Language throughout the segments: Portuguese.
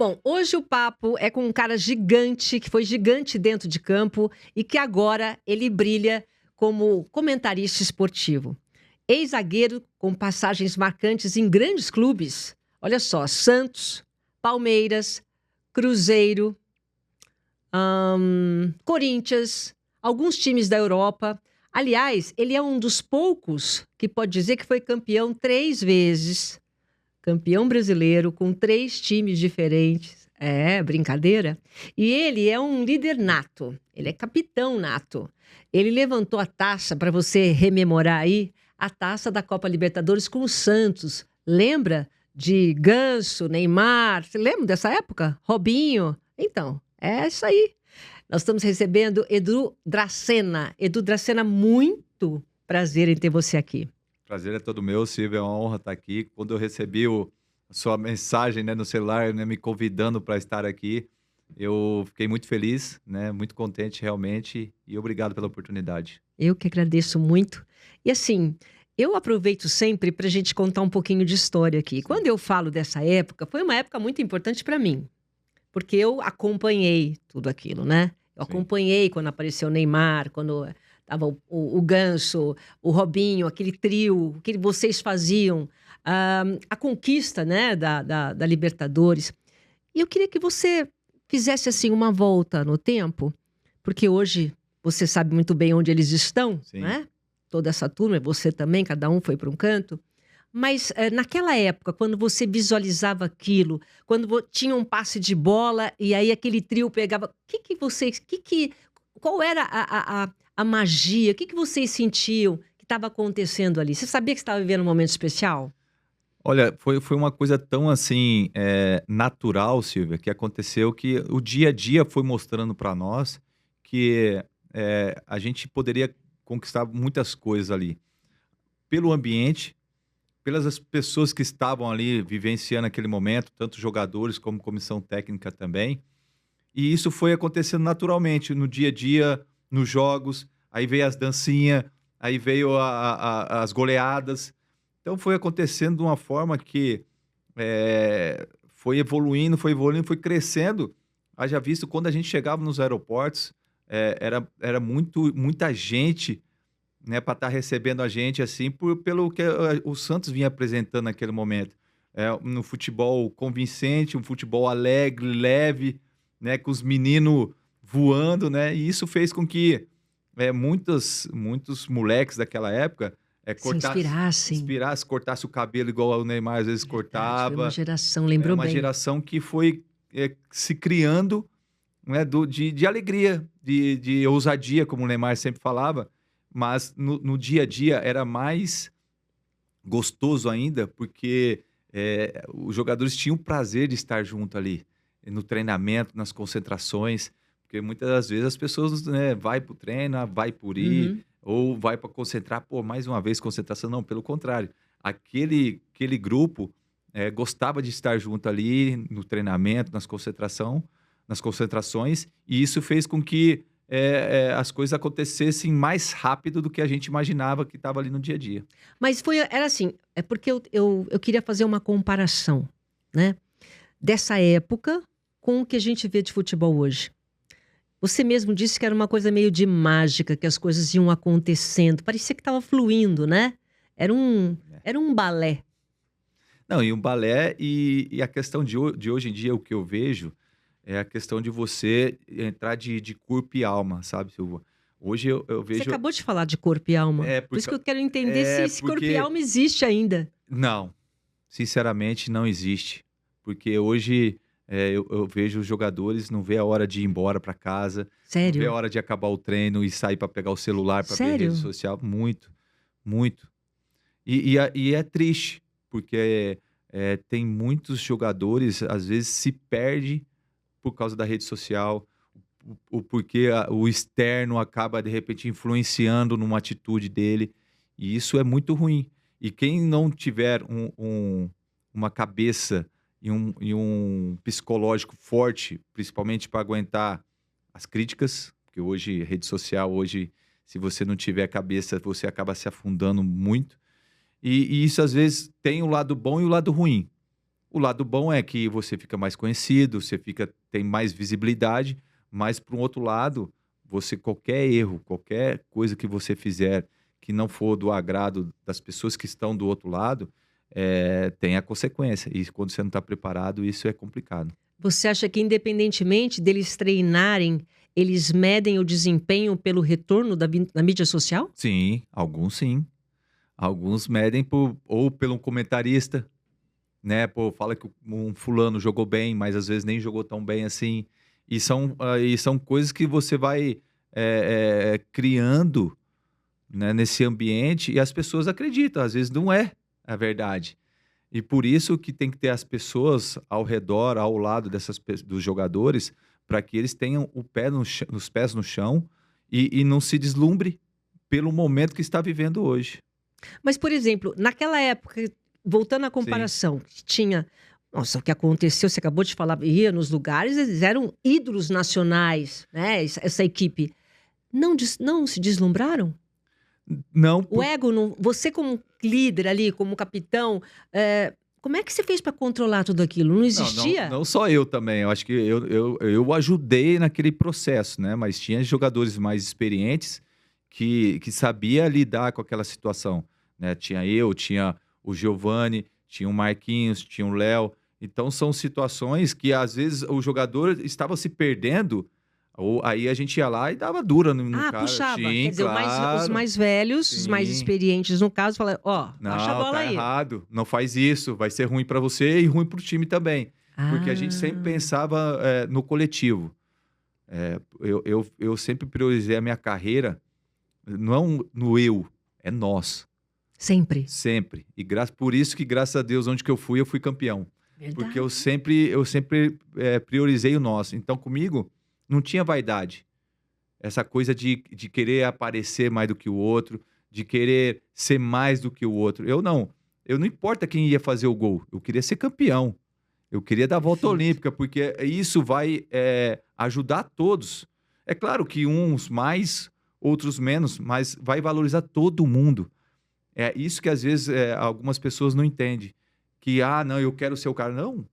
Bom, hoje o papo é com um cara gigante, que foi gigante dentro de campo e que agora ele brilha como comentarista esportivo. Ex-zagueiro com passagens marcantes em grandes clubes. Olha só, Santos, Palmeiras, Cruzeiro, Corinthians, alguns times da Europa. Aliás, ele é um dos poucos que pode dizer que foi campeão 3 vezes. Campeão brasileiro com 3 times diferentes. É, brincadeira. E ele é um líder nato. Ele é capitão nato. Ele levantou a taça, para você rememorar aí, a taça da Copa Libertadores com o Santos. Lembra de Ganso, Neymar? Você lembra dessa época? Robinho? Então, é isso aí. Nós estamos recebendo Edu Dracena. Edu Dracena, muito prazer em ter você aqui. Prazer é todo meu, Silvia, é uma honra estar aqui. Quando eu recebi a sua mensagem, né, no celular, né, me convidando para estar aqui, eu fiquei muito feliz, né, muito contente realmente, e obrigado pela oportunidade. Eu que agradeço muito. E assim, eu aproveito sempre para a gente contar um pouquinho de história aqui. Quando eu falo dessa época, foi uma época muito importante para mim, porque eu acompanhei tudo aquilo, né? Eu Sim. acompanhei quando apareceu o Neymar, quando tava o Ganso, o Robinho, aquele trio, o que vocês faziam, a conquista, né, da Libertadores. E eu queria que você fizesse assim uma volta no tempo, porque hoje você sabe muito bem onde eles estão, Sim. né? Toda essa turma, você também, cada um foi para um canto. Mas naquela época, quando você visualizava aquilo, quando tinha um passe de bola e aí aquele trio pegava, qual era a magia? O que vocês sentiam que estava acontecendo ali? Você sabia que você estava vivendo um momento especial? Olha, foi uma coisa tão assim, natural, Silvia, que aconteceu que o dia a dia foi mostrando para nós que a gente poderia conquistar muitas coisas ali. Pelo ambiente, pelas as pessoas que estavam ali vivenciando aquele momento, tanto jogadores como comissão técnica também. E isso foi acontecendo naturalmente no dia a dia, nos jogos, aí veio as dancinhas, aí veio as goleadas. Então foi acontecendo de uma forma que foi evoluindo, foi crescendo. Haja visto quando a gente chegava nos aeroportos, era muita gente, né, para estar recebendo a gente assim, pelo que o Santos vinha apresentando naquele momento. No futebol convincente, um futebol alegre, leve, né, com os meninos voando, né, e isso fez com que muitos moleques daquela época Se inspirassem. cortasse o cabelo igual o Neymar às vezes Verdade, foi uma cortava. geração, É lembrou uma bem. geração que foi se criando, né, de alegria, de ousadia, como o Neymar sempre falava, mas no dia a dia era mais gostoso ainda, porque os jogadores tinham prazer de estar junto ali, no treinamento, nas concentrações, porque muitas das vezes as pessoas, né, vai para o treino, vai por ir, Uhum. ou vai para concentrar, pô, mais uma vez concentração, não, pelo contrário, aquele grupo gostava de estar junto ali no treinamento, nas concentrações, e isso fez com que as coisas acontecessem mais rápido do que a gente imaginava que estava ali no dia a dia. Mas era assim, é porque eu queria fazer uma comparação, né, dessa época com o que a gente vê de futebol hoje. Você mesmo disse que era uma coisa meio de mágica, que as coisas iam acontecendo, parecia que estava fluindo, né? Era um É. era um balé. Não, e um balé e a questão de hoje em dia, o que eu vejo, é a questão de você entrar de corpo e alma, sabe, Silva? Hoje eu Você vejo acabou de falar de corpo e alma, é, por isso porque que eu quero entender se é, esse corpo e porque alma existe ainda. não, sinceramente não existe. Porque hoje, eu vejo os jogadores não vê a hora de ir embora para casa, não vê a Sério? hora de acabar o treino e sair para pegar o celular, para ver rede Sério? social, muito, muito. E é triste, porque, tem muitos jogadores, às vezes, se perde por causa da rede social, o porque o externo acaba, de repente, influenciando numa atitude dele, e isso é muito ruim. E quem não tiver uma cabeça e um psicológico forte, principalmente para aguentar as críticas, porque hoje, rede social, hoje, se você não tiver cabeça, você acaba se afundando muito. E isso às vezes tem o lado bom e o lado ruim. O lado bom é que você fica mais conhecido, tem mais visibilidade, mas por um outro lado, qualquer erro, qualquer coisa que você fizer que não for do agrado das pessoas que estão do outro lado, tem a consequência. E quando você não está preparado, isso é complicado. Você acha que, independentemente deles treinarem, eles medem o desempenho pelo retorno da mídia social? Sim, alguns sim. Alguns medem ou pelo comentarista, né? Pô, fala que um fulano jogou bem, mas às vezes nem jogou tão bem assim. E são coisas que você vai criando, né, nesse ambiente e as pessoas acreditam. Às vezes não é a verdade. E por isso que tem que ter as pessoas ao redor, ao lado dos jogadores, para que eles tenham os pés no chão e não se deslumbre pelo momento que está vivendo hoje. Mas, por exemplo, naquela época, voltando à Sim. comparação, que tinha. Nossa, o que aconteceu, você acabou de falar, ia nos lugares, eles eram ídolos nacionais, né? Essa equipe. Não se deslumbraram? Não, O ego, não, você como líder ali, como capitão, como é que você fez para controlar tudo aquilo? Não não, não, existia? não só eu também. Eu acho que eu ajudei naquele processo, né? Mas tinha jogadores mais experientes que sabia lidar com aquela situação, né? Tinha o Giovani, tinha o Marquinhos, tinha o Léo. Então são situações que às vezes o jogador estava se perdendo, ou aí a gente ia lá e dava dura no Ah, cara. puxava. Quer Sim, dizer, os claro. mais velhos, os mais Sim. experientes no caso, falaram, ó, baixa a Não, bola tá aí. errado. Não faz isso. Vai ser ruim para você e ruim para o time também. Porque a gente sempre Ah, pensava no coletivo. Eu sempre priorizei a minha carreira, não no eu, é nós. sempre. Sempre. Por isso que, graças a Deus, onde que eu fui campeão. Porque Verdade. eu sempre priorizei o nosso. Então, comigo, não tinha vaidade. Essa coisa de querer aparecer mais do que o outro, de querer ser mais do que o outro. Eu não. Eu não importa quem ia fazer o gol. Eu queria ser campeão. Eu queria dar a volta Perfeito. olímpica, porque isso vai ajudar todos. É claro que uns mais, outros menos, mas vai valorizar todo mundo. É isso que às vezes algumas pessoas não entendem. Que, não, eu quero ser o cara. Não,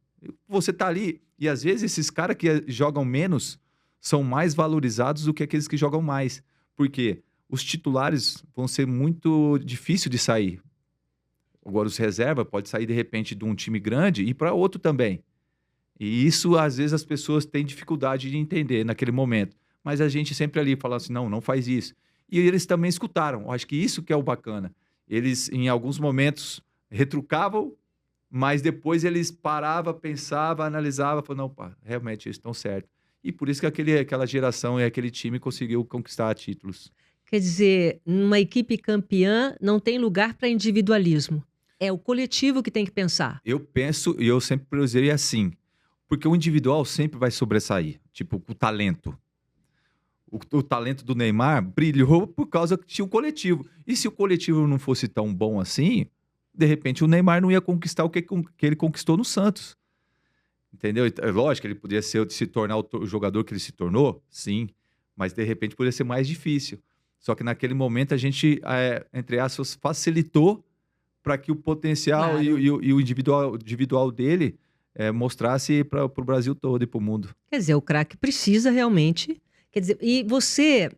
você tá ali. E às vezes esses caras que jogam menos são mais valorizados do que aqueles que jogam mais. Por quê? Os titulares vão ser muito difícil de sair. Agora, os reserva pode sair de repente de um time grande e para outro também. E isso, às vezes, as pessoas têm dificuldade de entender naquele momento. Mas a gente sempre ali fala assim: não, não faz isso. E eles também escutaram. Eu acho que isso que é o bacana. Eles, em alguns momentos, retrucavam, mas depois eles paravam, pensavam, analisavam, falavam: não, pá, realmente eles estão certos. E por isso que aquela geração e aquele time conseguiu conquistar títulos. Quer dizer, numa equipe campeã não tem lugar para individualismo. É o coletivo que tem que pensar. Eu penso, e eu sempre priorizei assim, porque o individual sempre vai sobressair, tipo, o talento. O talento do Neymar brilhou por causa que tinha o coletivo. E se o coletivo não fosse tão bom assim, de repente o Neymar não ia conquistar o que ele conquistou no Santos. Entendeu? É lógico que ele poderia se tornar o jogador que ele se tornou, sim, mas de repente poderia ser mais difícil. Só que naquele momento a gente, entre aspas, facilitou para que o potencial Claro. e o individual dele mostrasse para o Brasil todo e para o mundo. Quer dizer, o craque precisa realmente. Quer dizer, e você,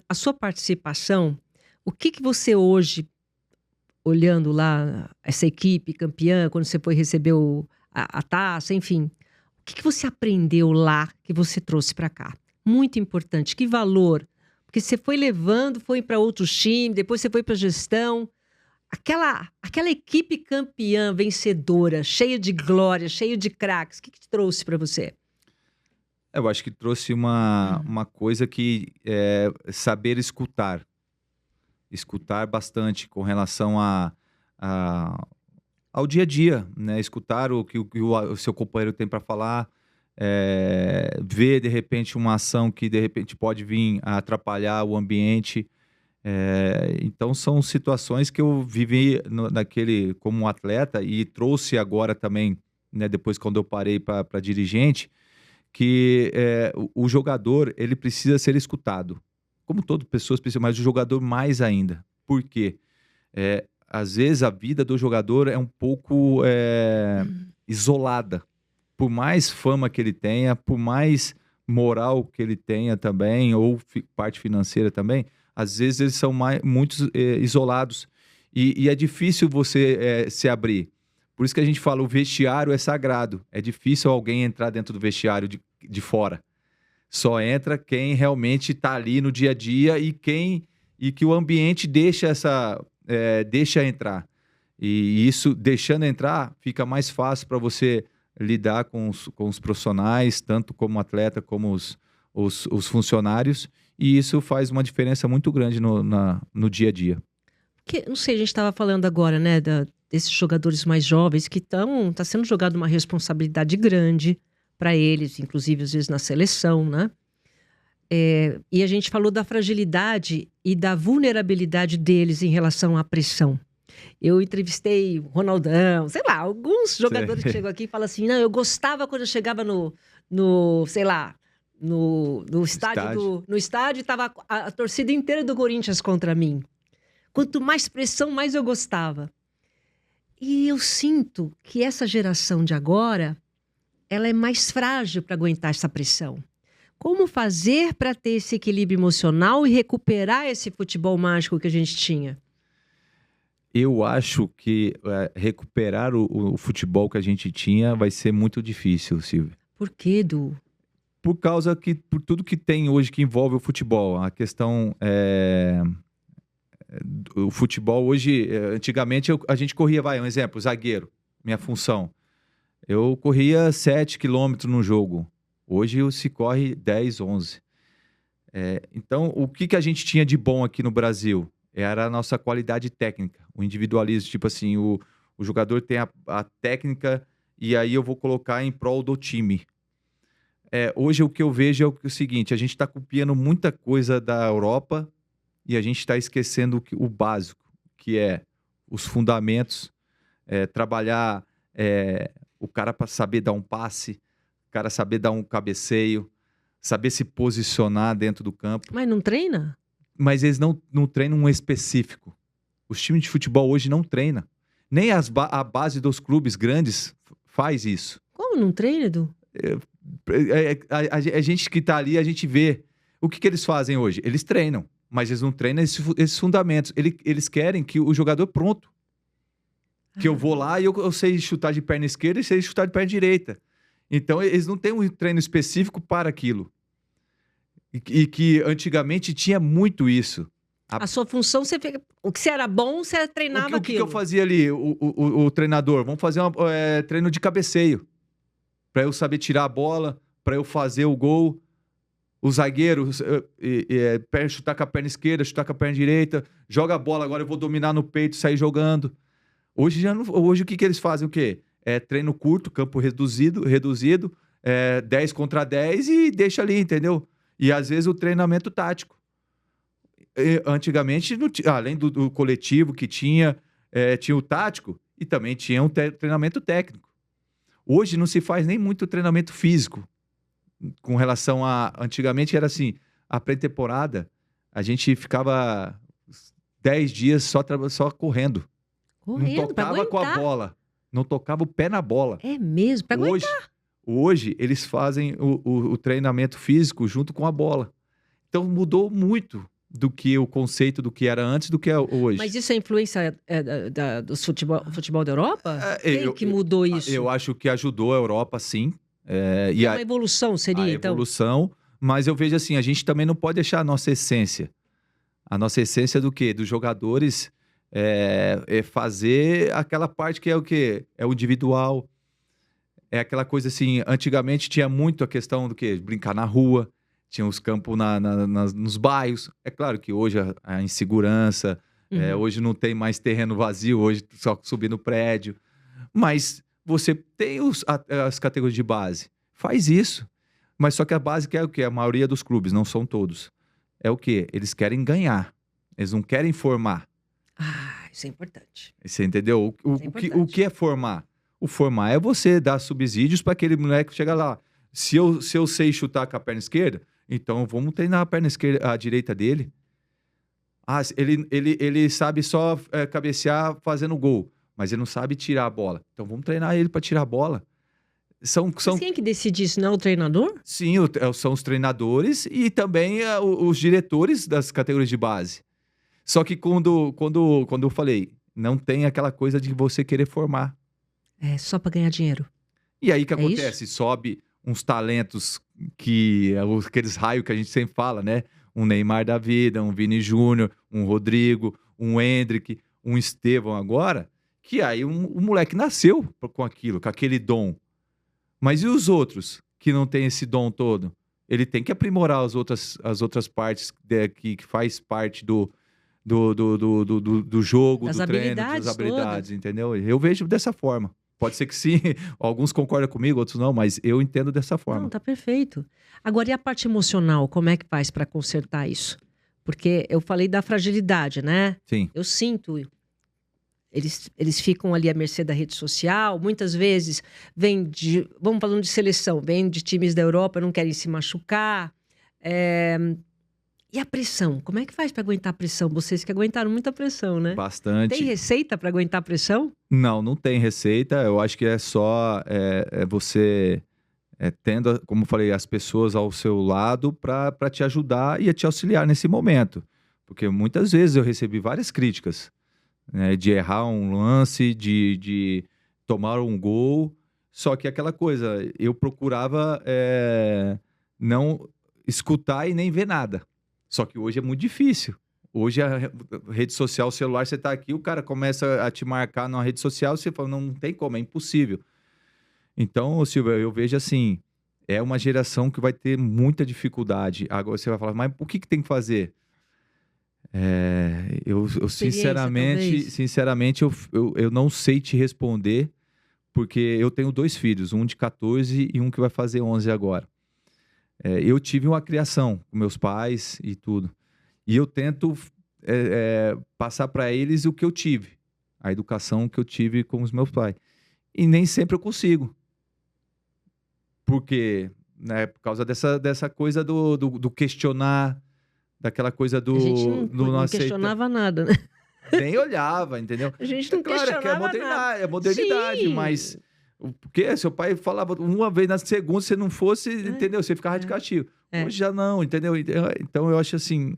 a sua participação, o que que você hoje, olhando lá essa equipe campeã, quando você foi receber a taça, enfim, o que que você aprendeu lá que você trouxe para cá? Muito importante. Que valor? Porque você foi levando, foi para outros times, depois você foi para gestão. Aquela equipe campeã, vencedora, cheia de glória, cheia de craques, o que que trouxe para você? Eu acho que trouxe uma coisa que é saber escutar. Escutar bastante com relação a- ao dia a dia, né? Escutar o seu companheiro tem para falar, ver de repente uma ação que de repente pode vir a atrapalhar o ambiente. Então são situações que eu vivi como um atleta e trouxe agora também, né? Depois quando eu parei para dirigente, que o jogador ele precisa ser escutado. Como todas pessoas precisam, mas o jogador mais ainda. Por quê? Às vezes a vida do jogador é um pouco isolada. Por mais fama que ele tenha, por mais moral que ele tenha também, ou parte financeira também, às vezes eles são muito isolados. E é difícil você se abrir. Por isso que a gente fala, o vestiário é sagrado. É difícil alguém entrar dentro do vestiário de fora. Só entra quem realmente está ali no dia a dia e que o ambiente deixa entrar. E isso, deixando entrar, fica mais fácil para você lidar com os profissionais, tanto como atleta, como os funcionários. E isso faz uma diferença muito grande no dia a dia. Não sei, a gente estava falando agora, né, desses jogadores mais jovens que tá sendo jogado uma responsabilidade grande para eles, inclusive às vezes na seleção, né? E a gente falou da fragilidade e da vulnerabilidade deles em relação à pressão. Eu entrevistei o Ronaldão, sei lá, alguns jogadores que chegam aqui e falam assim, não, eu gostava quando eu chegava no estádio, no estádio estava a torcida inteira do Corinthians contra mim. Quanto mais pressão, mais eu gostava. E eu sinto que essa geração de agora, ela é mais frágil para aguentar essa pressão. Como fazer para ter esse equilíbrio emocional e recuperar esse futebol mágico que a gente tinha? Eu acho que recuperar o futebol que a gente tinha vai ser muito difícil, Silvia. Por quê, Du? Por tudo que tem hoje que envolve o futebol. A questão o futebol hoje, antigamente a gente corria, um exemplo, zagueiro, minha função. Eu corria 7 quilômetros no jogo. Hoje se corre 10, 11. Então, o que a gente tinha de bom aqui no Brasil? Era a nossa qualidade técnica, o individualismo. Tipo assim, o jogador tem a técnica e aí eu vou colocar em prol do time. Hoje o que eu vejo é o seguinte, a gente está copiando muita coisa da Europa e a gente está esquecendo o básico, que é os fundamentos, trabalhar o cara para saber dar um passe, o cara saber dar um cabeceio, saber se posicionar dentro do campo. Mas não treina? Mas eles não treinam um específico. Os times de futebol hoje não treinam. Nem a base dos clubes grandes faz isso. Como não treina, Edu? A gente que está ali, a gente vê. O que eles fazem hoje? Eles treinam, mas eles não treinam esses fundamentos. Eles querem que o jogador pronto. Que eu vou lá e eu sei chutar de perna esquerda e sei chutar de perna direita. Então, eles não têm um treino específico para aquilo. E que antigamente tinha muito isso. A sua função, o que você era bom, você treinava aquilo. O que eu fazia ali, o treinador? Vamos fazer um treino de cabeceio. Para eu saber tirar a bola, para eu fazer o gol. O zagueiro, chutar com a perna esquerda, chutar com a perna direita. Joga a bola, agora eu vou dominar no peito e sair jogando. Hoje o que eles fazem? O quê? Treino curto, campo reduzido, 10 contra 10 e deixa ali, entendeu? E às vezes o treinamento tático. Antigamente, além do coletivo que tinha o tático e também tinha um treinamento técnico. Hoje não se faz nem muito treinamento físico. Com relação a... Antigamente era assim, a pré-temporada, a gente ficava 10 dias só correndo. Não tocava com a bola. Não tocava o pé na bola. É mesmo? Para aguentar. Hoje, eles fazem o treinamento físico junto com a bola. Então, mudou muito do que o conceito do que era antes do que é hoje. Mas isso é influência do futebol da Europa? Quem que mudou isso? Eu acho que ajudou a Europa, sim. Uma evolução seria, então? Evolução, mas eu vejo assim, a gente também não pode deixar a nossa essência. A nossa essência do quê? Dos jogadores fazer aquela parte que é o quê? É o individual. É aquela coisa assim, antigamente tinha muito a questão do quê? Brincar na rua, tinha os campos nos bairros. É claro que hoje a insegurança, hoje não tem mais terreno vazio, hoje só subir no prédio. Mas você tem as categorias de base, faz isso. Mas só que a base que é o quê? A maioria dos clubes, não são todos. É o quê? Eles querem ganhar, eles não querem formar. Isso é importante. Você entendeu? O que é formar? O formar é você dar subsídios para aquele moleque que chega lá. Se eu sei chutar com a perna esquerda, então vamos treinar a perna esquerda, a direita dele. Ele sabe só cabecear fazendo gol. mas ele não sabe tirar a bola. Então vamos treinar ele para tirar a bola. Mas quem que decide isso, não é o treinador? Sim, são os treinadores e também os diretores das categorias de base. Só que quando eu falei, não tem aquela coisa de você querer formar. É só para ganhar dinheiro. E aí o que É acontece? isso? Sobe uns talentos que aqueles raios que a gente sempre fala, né? Um Neymar da vida, um Vini Júnior, um Rodrigo, um Endrick, um Estevão agora, que aí o moleque nasceu com aquilo, com aquele dom. Mas e os outros que não têm esse dom todo? Ele tem que aprimorar as outras partes que faz parte do jogo, Das do treino, habilidades das habilidades, todas. entendeu? Eu vejo dessa forma. Pode ser que sim, alguns concordam comigo, outros não, mas eu entendo dessa Não, forma. tá perfeito. Agora, e a parte emocional, como é que faz para consertar isso? Porque eu falei da fragilidade, né? Sim, Eu sinto, eles ficam ali à mercê da rede social, muitas vezes vamos falando de seleção, vêm de times da Europa, não querem se machucar. E a pressão? Como é que faz para aguentar a pressão? Vocês que aguentaram muita pressão, né? Tem bastante. receita para aguentar a pressão? Não tem receita. Eu acho que é só você tendo, como eu falei, as pessoas ao seu lado para te ajudar e te auxiliar nesse momento. Porque muitas vezes eu recebi várias críticas, né, de errar um lance, de tomar um gol. Só que aquela coisa, eu procurava não escutar e nem ver nada. Só que hoje é muito difícil. Hoje a rede social, o celular, você tá aqui, o cara começa a te marcar numa rede social, você fala, não tem como, é impossível. Então, Silvia, eu vejo assim, é uma geração que vai ter muita dificuldade. Agora você vai falar, mas o que tem que fazer? Eu Experiência, talvez. sinceramente, eu não sei te responder, porque eu tenho 2 filhos, um de 14 e um que vai fazer 11 agora. Eu tive uma criação com meus pais e tudo. E eu tento passar para eles o que eu tive, a educação que eu tive com os meus pais. E nem sempre eu consigo. Porque, né, por causa dessa coisa do questionar, daquela coisa A gente não, do não não aceita. questionava nada, né? Nem olhava, entendeu? A gente É não claro que questionava nada. é modernidade, Sim. mas porque seu pai falava uma vez na segunda, se não fosse, entendeu? Você ficava de castigo. Hoje já não, entendeu? Então eu acho assim,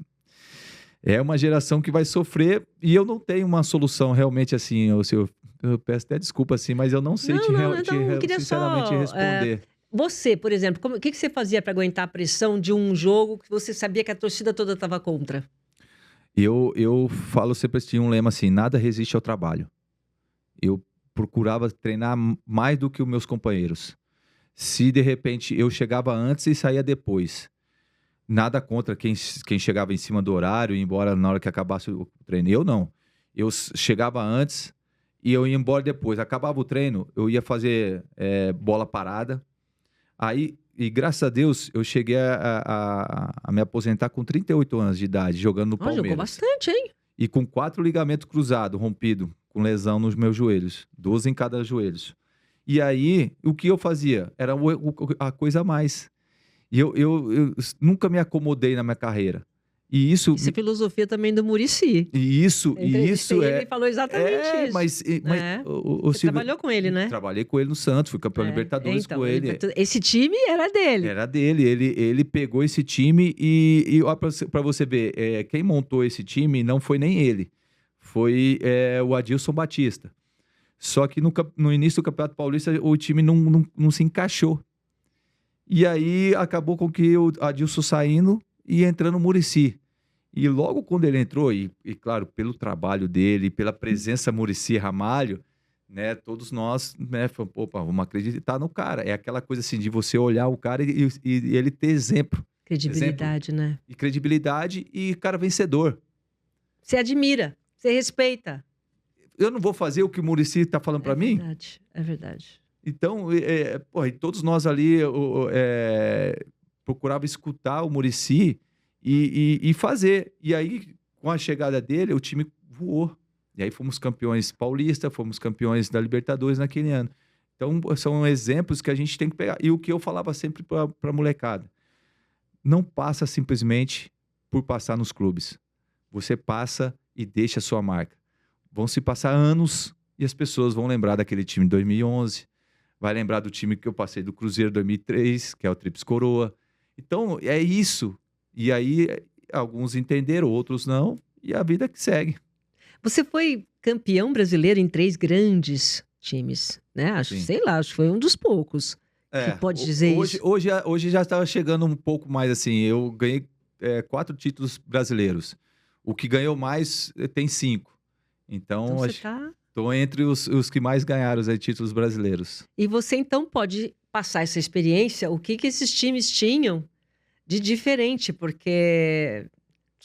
é uma geração que vai sofrer e eu não tenho uma solução realmente assim, eu peço até desculpa assim, mas eu não sei Então, eu queria sinceramente só. responder. Você, por exemplo, o que você fazia para aguentar a pressão de um jogo que você sabia que a torcida toda estava contra? Eu falo sempre assim, um lema assim, nada resiste ao trabalho. Eu procurava treinar mais do que os meus companheiros. Se de repente eu chegava antes e saía depois, nada contra quem chegava em cima do horário, ia embora na hora que acabasse o treino. Eu não. Eu chegava antes e eu ia embora depois. Acabava o treino, eu ia fazer bola parada. Aí, e graças a Deus, eu cheguei a me aposentar com 38 anos de idade, jogando no Ó, jogou Palmeiras. bastante, hein? E com 4 ligamentos cruzados, rompido, com lesão nos meus joelhos. 12 em cada joelho. E aí, o que eu fazia? Era a coisa a mais. E eu nunca me acomodei na minha carreira. E isso Isso é filosofia também do Muricy. Ele falou exatamente isso. Mas Você trabalhou com ele, né? Trabalhei com ele no Santos, fui campeão Libertadores com ele. Esse time era dele. Era dele. Ele pegou esse time e ó, pra você ver, quem montou esse time não foi nem ele. Foi o Adilson Batista. Só que no início do Campeonato Paulista o time não se encaixou. E aí acabou com que o Adilson saindo e entrando o Muricy. E logo quando ele entrou, e claro, pelo trabalho dele, pela presença Muricy Ramalho, né, todos nós, né, falamos, opa, vamos acreditar no cara. É aquela coisa assim de você olhar o cara e ele ter exemplo. Credibilidade, né? E credibilidade e cara vencedor. Você admira, você respeita. Eu não vou fazer o que o Muricy tá falando para mim? É verdade. Então, e todos nós ali procurava escutar o Muricy e fazer. E aí, com a chegada dele, o time voou. E aí fomos campeões paulistas, fomos campeões da Libertadores naquele ano. Então, são exemplos que a gente tem que pegar. E o que eu falava sempre para a molecada, não passa simplesmente por passar nos clubes. Você passa e deixa a sua marca. Vão se passar anos e as pessoas vão lembrar daquele time de 2011, vai lembrar do time que eu passei do Cruzeiro 2003, que é o Tríplice Coroa. Então, é isso. E aí, alguns entenderam, outros não, e a vida que segue. Você foi campeão brasileiro em 3 grandes times, né? Sim. Sei lá, acho que foi um dos poucos que pode dizer isso. Hoje já estava chegando um pouco mais assim. Eu ganhei 4 títulos brasileiros. O que ganhou mais tem 5. Então Então, você tá... estou entre os que mais ganharam aí, títulos brasileiros. E você então pode passar essa experiência, o que esses times tinham de diferente, porque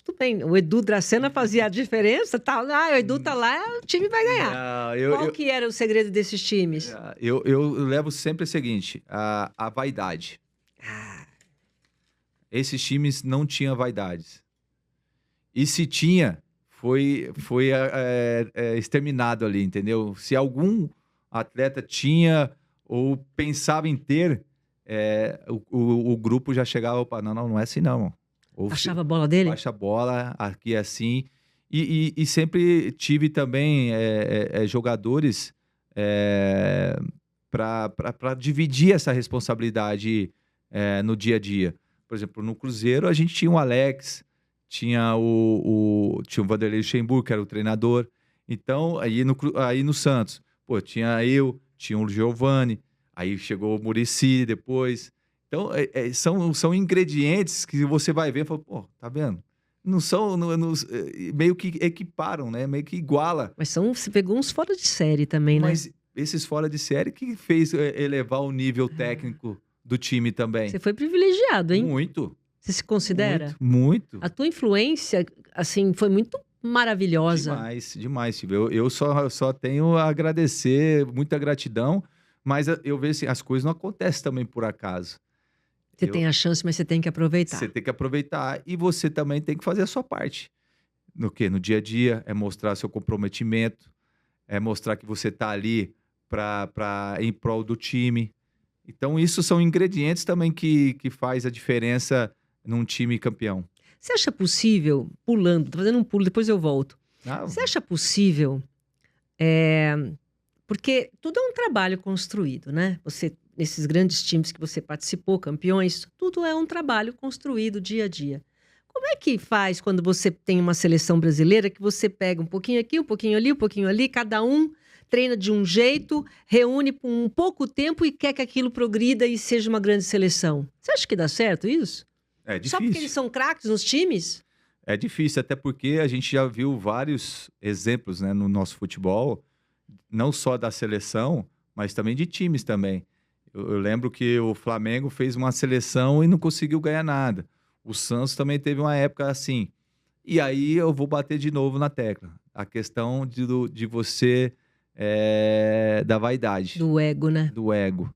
tudo bem, o Edu Dracena fazia a diferença, tal. O Edu tá lá, o time vai ganhar. Qual que era o segredo desses times? Eu levo sempre o seguinte, a vaidade. Esses times não tinham vaidades. E se tinha, foi exterminado ali, entendeu? Se algum atleta tinha ou pensava em ter, o grupo já chegava, opa, não é assim não. Baixava a bola dele? Baixa a bola, aqui é assim. E sempre tive também jogadores para dividir essa responsabilidade no dia a dia. Por exemplo, no Cruzeiro a gente tinha o Alex, tinha o Vanderlei Luxemburgo, que era o treinador. Então, aí no Santos, tinha o Giovani, aí chegou o Muricy depois. Então, são ingredientes que você vai ver e fala, tá vendo? Não são, meio que equiparam, né? Meio que iguala. Mas você pegou uns fora de série também, né? Mas esses fora de série que fez elevar o nível técnico do time também. Você foi privilegiado, hein? Muito. Você se considera? Muito. A tua influência, assim, foi muito maravilhosa. Demais, Silvio. Eu só tenho a agradecer, muita gratidão, mas eu vejo assim, as coisas não acontecem também por acaso. Você tem a chance, mas você tem que aproveitar. Você tem que aproveitar e você também tem que fazer a sua parte. No quê? No dia a dia, é mostrar seu comprometimento, é mostrar que você está ali em prol do time. Então, isso são ingredientes também que faz a diferença num time campeão. Você acha possível, pulando, tô fazendo um pulo, depois eu volto. Você acha possível, porque tudo é um trabalho construído, né? Nesses grandes times que você participou, campeões, tudo é um trabalho construído dia a dia. Como é que faz quando você tem uma seleção brasileira que você pega um pouquinho aqui, um pouquinho ali, cada um treina de um jeito, reúne por um pouco tempo e quer que aquilo progrida e seja uma grande seleção? Você acha que dá certo isso? É difícil. Só porque eles são craques nos times? É difícil, até porque a gente já viu vários exemplos, né, no nosso futebol, não só da seleção, mas também de times também. Eu lembro que o Flamengo fez uma seleção e não conseguiu ganhar nada. O Santos também teve uma época assim. E aí eu vou bater de novo na tecla. A questão de você, da vaidade. Do ego, né? Do ego.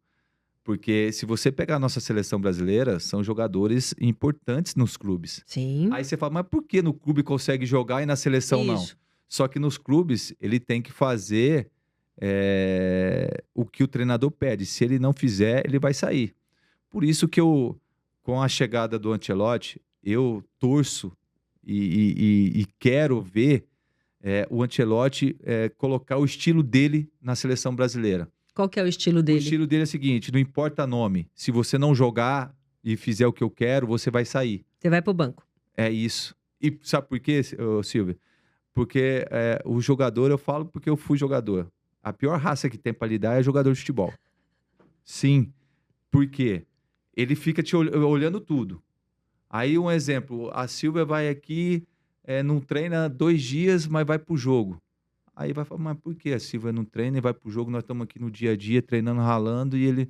Porque se você pegar a nossa seleção brasileira, são jogadores importantes nos clubes. Sim. Aí você fala, mas por que no clube consegue jogar e na seleção não? Só que nos clubes ele tem que fazer o que o treinador pede. Se ele não fizer, ele vai sair. Por isso que com a chegada do Ancelotti, eu torço e quero ver o Ancelotti colocar o estilo dele na seleção brasileira. Qual que é o estilo dele? O estilo dele é o seguinte, não importa nome. Se você não jogar e fizer o que eu quero, você vai sair. Você vai pro banco. É isso. E sabe por quê, Silvia? Porque o jogador, eu falo porque eu fui jogador. A pior raça que tem para lidar é jogador de futebol. Sim. Por quê? Ele fica te olhando tudo. Aí, um exemplo, a Silvia vai aqui, não treina 2 dias, mas vai pro jogo. Aí vai falar, mas por que a Silvia não treina e vai pro jogo? Nós estamos aqui no dia a dia, treinando, ralando, e ele...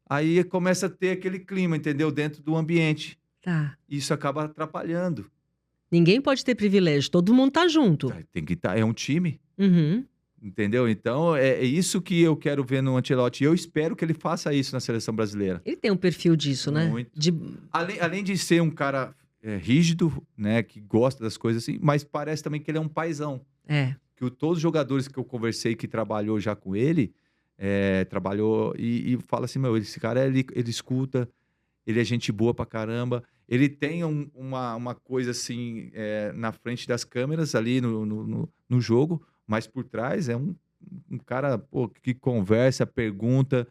Aí começa a ter aquele clima, entendeu? Dentro do ambiente. Tá. Isso acaba atrapalhando. Ninguém pode ter privilégio, todo mundo tá junto. Tem que estar, é um time. Uhum. Entendeu? Então, é isso que eu quero ver no Ancelotti. E eu espero que ele faça isso na seleção brasileira. Ele tem um perfil disso, né? Muito. Além de ser um cara rígido, né? Que gosta das coisas assim, mas parece também que ele é um paizão. Que todos os jogadores que eu conversei que trabalhou já com ele, trabalhou e fala assim, esse cara, ele escuta, ele é gente boa pra caramba. Ele tem uma coisa assim, na frente das câmeras ali no jogo, mas por trás é um um cara, pô, que conversa, pergunta,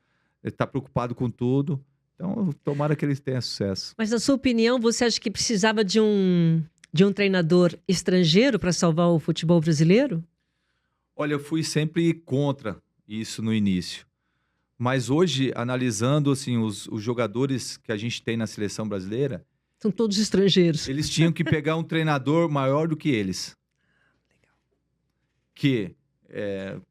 tá preocupado com tudo. Então, tomara que eles tenham sucesso. Mas, na sua opinião, você acha que precisava de um treinador estrangeiro para salvar o futebol brasileiro? Olha, eu fui sempre contra isso no início. Mas hoje, analisando assim, os jogadores que a gente tem na seleção brasileira, São todos estrangeiros. eles tinham que pegar um treinador maior do que eles. Que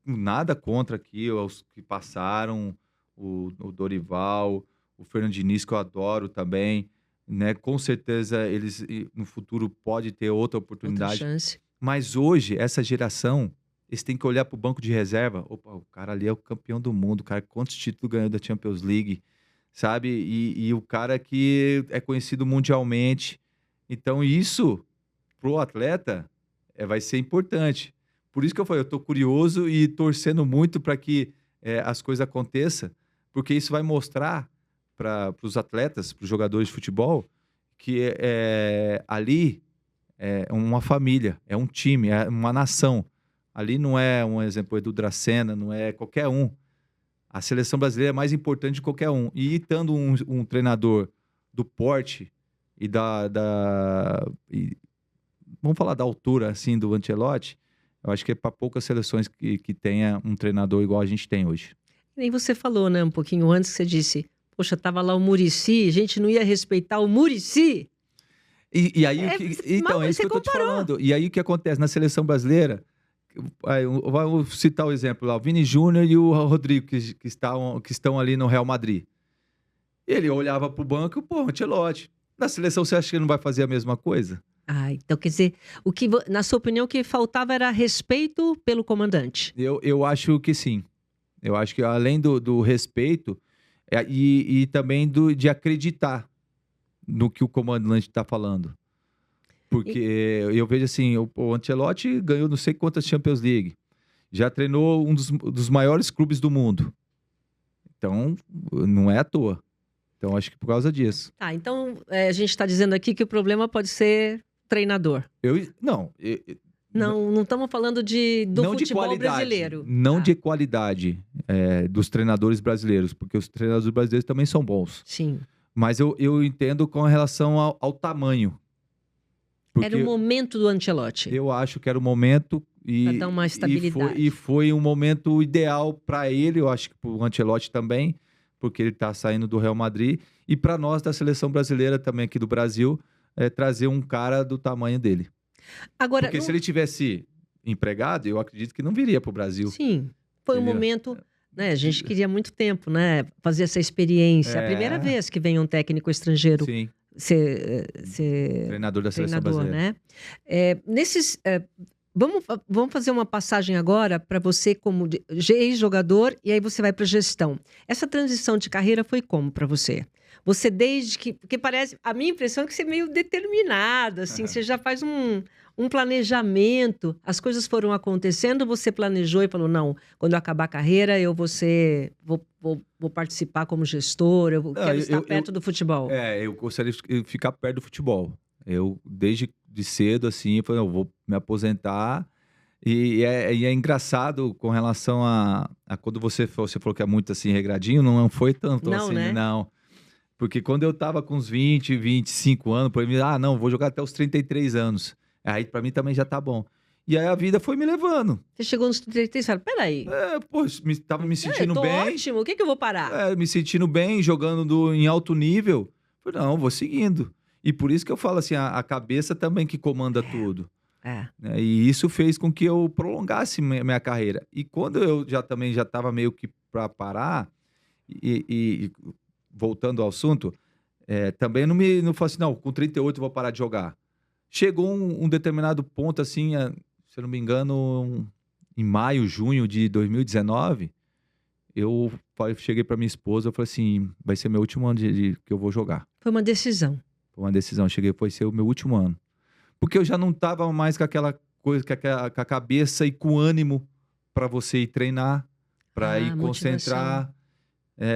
nada contra aqui os que passaram, o Dorival, o Fernando Diniz, que eu adoro também, né? Com certeza eles no futuro pode ter outra Outra oportunidade. chance. Mas hoje, essa geração, eles têm que olhar para o banco de reserva. Opa, o cara ali é o campeão do mundo, o cara quantos títulos ganhou da Champions League, sabe? E o cara que é conhecido mundialmente. Então, isso, pro atleta, vai ser importante. Por isso que eu falei, eu tô curioso e torcendo muito para que as coisas aconteçam, porque isso vai mostrar para os atletas, para os jogadores de futebol, que ali é uma família, é um time, é uma nação. Ali não é um exemplo, Edu Dracena, não é qualquer um. A seleção brasileira é mais importante de qualquer um. E estando um treinador do porte e vamos falar da altura assim do Ancelotti, eu acho que é para poucas seleções que tenha um treinador igual a gente tem hoje. Nem você falou, né? Um pouquinho antes que você disse, poxa, tava lá o Muricy, a gente não ia respeitar o Muricy? E aí, então, é isso que eu tô te falando. E aí o que acontece na seleção brasileira? Vou citar o exemplo lá, o Vini Júnior e o Rodrigo, que estão ali no Real Madrid. Ele olhava pro banco, pô, Ancelotti. Na seleção, você acha que ele não vai fazer a mesma coisa? Ah, então quer dizer, na sua opinião, o que faltava era respeito pelo comandante. Eu acho que sim. Eu acho que além do respeito e também de acreditar no que o comandante está falando. Porque eu vejo assim, o Ancelotti ganhou não sei quantas Champions League. Já treinou um dos maiores clubes do mundo. Então, não é à toa. Então, acho que por causa disso. Tá, então a gente está dizendo aqui que o problema pode ser treinador. Não estamos falando do futebol brasileiro. Não de qualidade dos treinadores brasileiros, porque os treinadores brasileiros também são bons. Sim. Mas eu entendo com relação ao tamanho. Era o momento do Ancelotti. Eu acho que era o momento para dar uma estabilidade. E foi um momento ideal para ele, eu acho que para o Ancelotti também, porque ele está saindo do Real Madrid. E para nós da seleção brasileira também aqui do Brasil, trazer um cara do tamanho dele. Agora, porque se ele tivesse empregado, eu acredito que não viria para o Brasil. Sim, foi um momento, né? A gente queria muito tempo, né? Fazer essa experiência. A primeira vez que vem um técnico estrangeiro ser treinador da seleção brasileira. Né? Vamos fazer uma passagem agora para você como ex-jogador e aí você vai para gestão. Essa transição de carreira foi como para você? Você porque parece, a minha impressão é que você é meio determinado, assim, você já faz um planejamento, as coisas foram acontecendo, você planejou e falou, não, quando eu acabar a carreira eu vou participar como gestor, eu quero estar perto do futebol. Eu gostaria de ficar perto do futebol. Eu, desde cedo, assim, eu falei, eu vou me aposentar. E é engraçado com relação a quando você falou que é muito assim, regradinho, não foi tanto não, assim, né? Não. Porque quando eu tava com uns 20, 25 anos, por mim, não, vou jogar até os 33 anos. Aí pra mim também já tá bom. E aí a vida foi me levando. Você chegou nos 33 e falou, peraí. Tava me sentindo bem. Ótimo, o que eu vou parar? Me sentindo bem, jogando em alto nível. Falei, não, vou seguindo. E por isso que eu falo assim, a cabeça também que comanda tudo. E isso fez com que eu prolongasse minha carreira. E quando eu também já estava meio que para parar, e voltando ao assunto, também não falei assim, não, com 38 eu vou parar de jogar. Chegou um determinado ponto, assim, se eu não me engano, em maio, junho de 2019, eu cheguei para minha esposa e falei assim, vai ser meu último ano que eu vou jogar. Foi uma decisão. Foi uma decisão, foi ser o meu último ano. Porque eu já não estava mais com aquela coisa, com a cabeça e com ânimo para você ir treinar, para ir concentrar,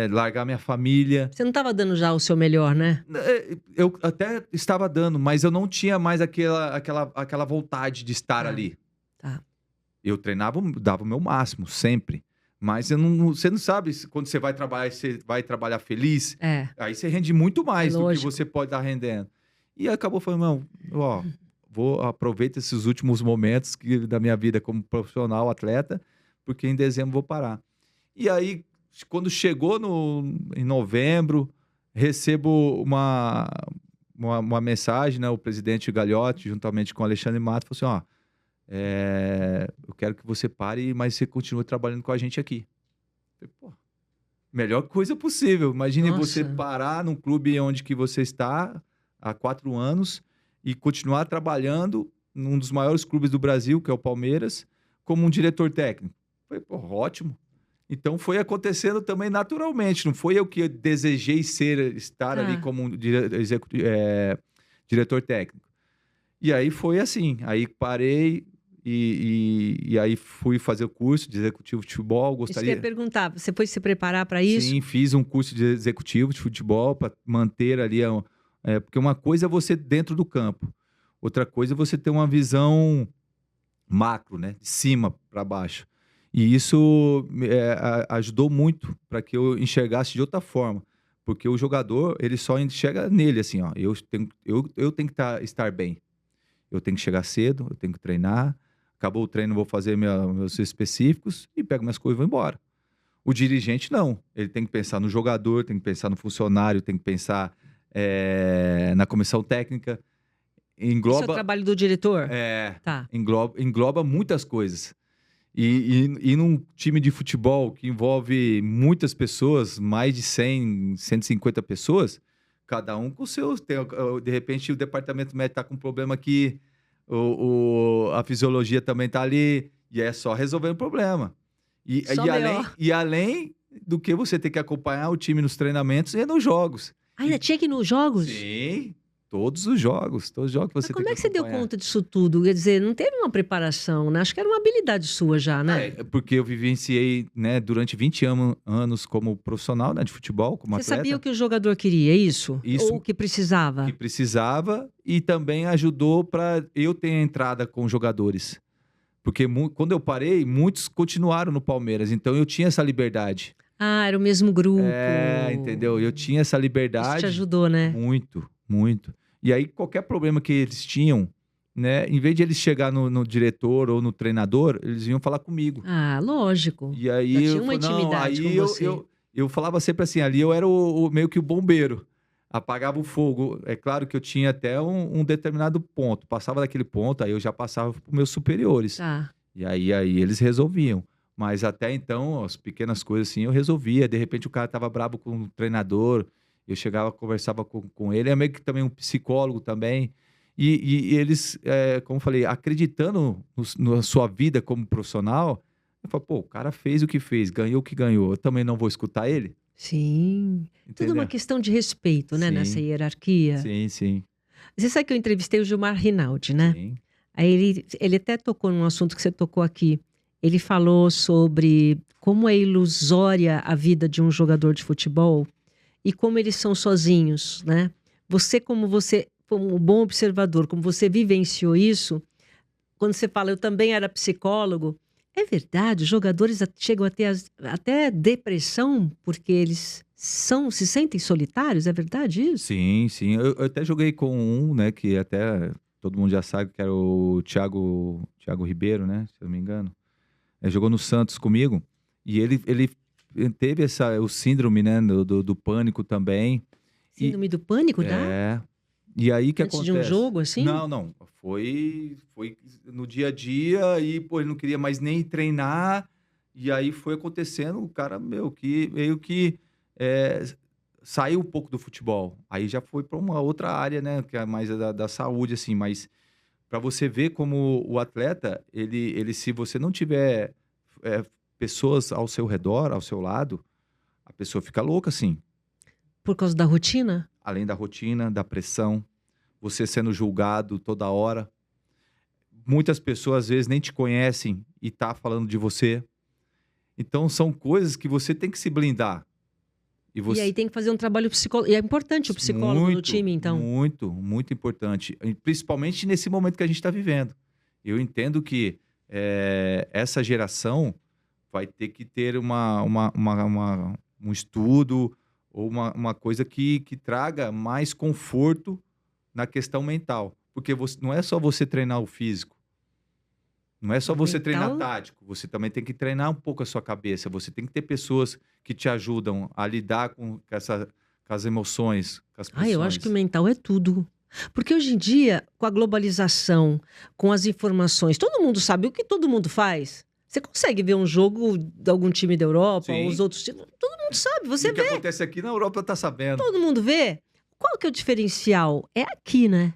largar minha família. Você não estava dando já o seu melhor, né? Eu até estava dando, mas eu não tinha mais aquela vontade de estar ali. Tá. Eu treinava, dava o meu máximo, sempre. Mas você não sabe quando você vai trabalhar feliz, É, aí você rende muito é mais do que lógico. você pode estar rendendo. E acabou falando, não, ó, aproveita esses últimos momentos da minha vida como profissional, atleta, porque em dezembro vou parar. E aí, quando chegou em novembro, recebo uma mensagem, né? O presidente Gagliotti, juntamente com o Alexandre Matos, falou assim: ó, eu quero que você pare, mas você continue trabalhando com a gente aqui. Eu falei, pô, melhor coisa possível. Imagine você Nossa, parar num clube onde que você está há 4 anos e continuar trabalhando num dos maiores clubes do Brasil, que é o Palmeiras, como um diretor técnico. Eu falei, pô, ótimo. Então foi acontecendo também naturalmente. Não foi eu que desejei estar ali tá. como um diretor técnico. E aí foi assim. Aí parei e aí fui fazer o curso de executivo de futebol. Isso que eu ia Gostaria. perguntar, você foi se preparar para isso? Sim, fiz um curso de executivo de futebol para manter ali. Porque uma coisa é você dentro do campo, outra coisa é você ter uma visão macro, né? De cima para baixo. E isso ajudou muito para que eu enxergasse de outra forma. Porque o jogador, ele só enxerga nele, assim, ó. Eu tenho que estar bem. Eu tenho que chegar cedo, eu tenho que treinar. Acabou o treino, vou fazer meus específicos e pego minhas coisas e vou embora. O dirigente, não. Ele tem que pensar no jogador, tem que pensar no funcionário, tem que pensar na comissão técnica. Isso é o Engloba, trabalho do diretor? é, Tá. engloba muitas coisas. E num time de futebol que envolve muitas pessoas, mais de 100, 150 pessoas, cada um com seus. De repente, o departamento médico está com um problema aqui, a fisiologia também está ali, e é só resolver o problema. E, Só e, BO. além, e além do que você ter que acompanhar o time nos treinamentos e nos jogos. Ainda tinha que ir nos jogos? Sim, todos os jogos que Mas você tem como que é que você deu acompanhar. conta disso tudo? Quer dizer, não teve uma preparação, né? Acho que era uma habilidade sua já, né? Porque eu vivenciei, né, durante 20 anos como profissional, né, de futebol, como Você sabia o atleta. que o jogador queria, isso? Ou o Isso que que precisava? precisava e também ajudou para eu ter a entrada com jogadores. Porque quando eu parei, muitos continuaram no Palmeiras, então eu tinha essa liberdade. Ah, era o mesmo grupo. Entendeu? Eu tinha essa Isso te liberdade ajudou, né? muito, muito. E aí, qualquer problema que eles tinham, né, em vez de eles chegar no diretor ou no treinador, eles vinham falar comigo. Ah, lógico. E Já aí tinha eu uma falei, não, intimidade com aí você. eu falava sempre assim, ali eu era meio que o bombeiro, apagava o fogo. É claro que eu tinha até um determinado ponto, passava daquele ponto, aí eu já passava para os meus superiores. Tá. E aí eles resolviam. Mas até então, as pequenas coisas assim, eu resolvia. De repente o cara estava brabo com o treinador, eu chegava, conversava com ele. É meio que também um psicólogo também. E eles, como eu falei, acreditando na sua vida como profissional, eu falo, pô, o cara fez o que fez, ganhou o que ganhou. Eu também não vou escutar ele? Sim. Tudo uma Entendeu? questão de respeito, né, nessa Sim, hierarquia. sim, sim, Você sabe que eu entrevistei o Gilmar Rinaldi, né? sim. Aí ele até tocou num assunto que você tocou aqui. Ele falou sobre como é ilusória a vida de um jogador de futebol e como eles são sozinhos, né? Como um bom observador, como você vivenciou isso, quando você fala, eu também era psicólogo, é verdade, os jogadores chegam a ter até depressão porque eles se sentem solitários, é verdade isso? Sim, sim. Eu até joguei com um, né, que até todo mundo já sabe que era o Thiago Ribeiro, né, se eu não me engano. Ele jogou no Santos comigo e ele teve o síndrome, né, do pânico também. E Síndrome do pânico dá? é, e aí o que Antes de um acontece? jogo, assim? Não, não, foi no dia a dia e pô, ele não queria mais nem treinar. E aí foi acontecendo, o cara, meu, que meio que é, saiu um pouco do futebol. Aí já foi para uma outra área, né, que é mais da saúde, assim. Mas para você ver como o atleta, ele se você não tiver é, pessoas ao seu redor, ao seu lado, a pessoa fica louca, assim. Por causa da rotina? Além da rotina, da pressão, você sendo julgado toda hora. Muitas pessoas às vezes nem te conhecem e tá falando de você. Então são coisas que você tem que se blindar. E E aí você tem que fazer um trabalho psicológico. E é importante o psicólogo no muito, time, então. muito, muito importante, e principalmente nesse momento que a gente está vivendo. Eu entendo que essa geração vai ter que ter um estudo ou uma coisa que traga mais conforto na questão mental. Porque não é só você treinar o físico, não é só você treinar Mental. tático, você também tem que treinar um pouco a sua cabeça, você tem que ter pessoas que te ajudam a lidar com as emoções, com as Ah, eu acho que o pressões. mental é tudo. Porque hoje em dia, com a globalização, com as informações, todo mundo sabe o que todo mundo faz. Você consegue ver um jogo de algum time da Europa, ou os Sim. outros times, todo mundo sabe, E você o que vê, acontece aqui na Europa tá sabendo. todo mundo vê. Qual que é o diferencial? É aqui, né?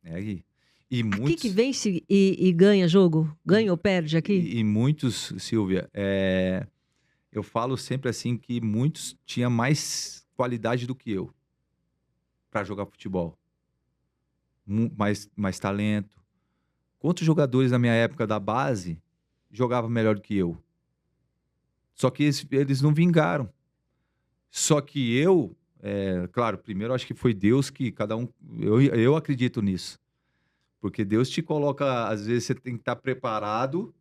É aí. E Aqui que muitos, vence e ganha jogo, ganha ou perde aqui. e muitos, Silvia, eu falo sempre assim que muitos tinham mais qualidade do que eu para jogar futebol. Mais talento. Quantos jogadores na minha época da base jogavam melhor do que eu? Só que eles não vingaram. Só que eu, claro, primeiro acho que foi Deus que cada um. Eu acredito nisso. Porque Deus te coloca, às vezes você tem que estar preparado,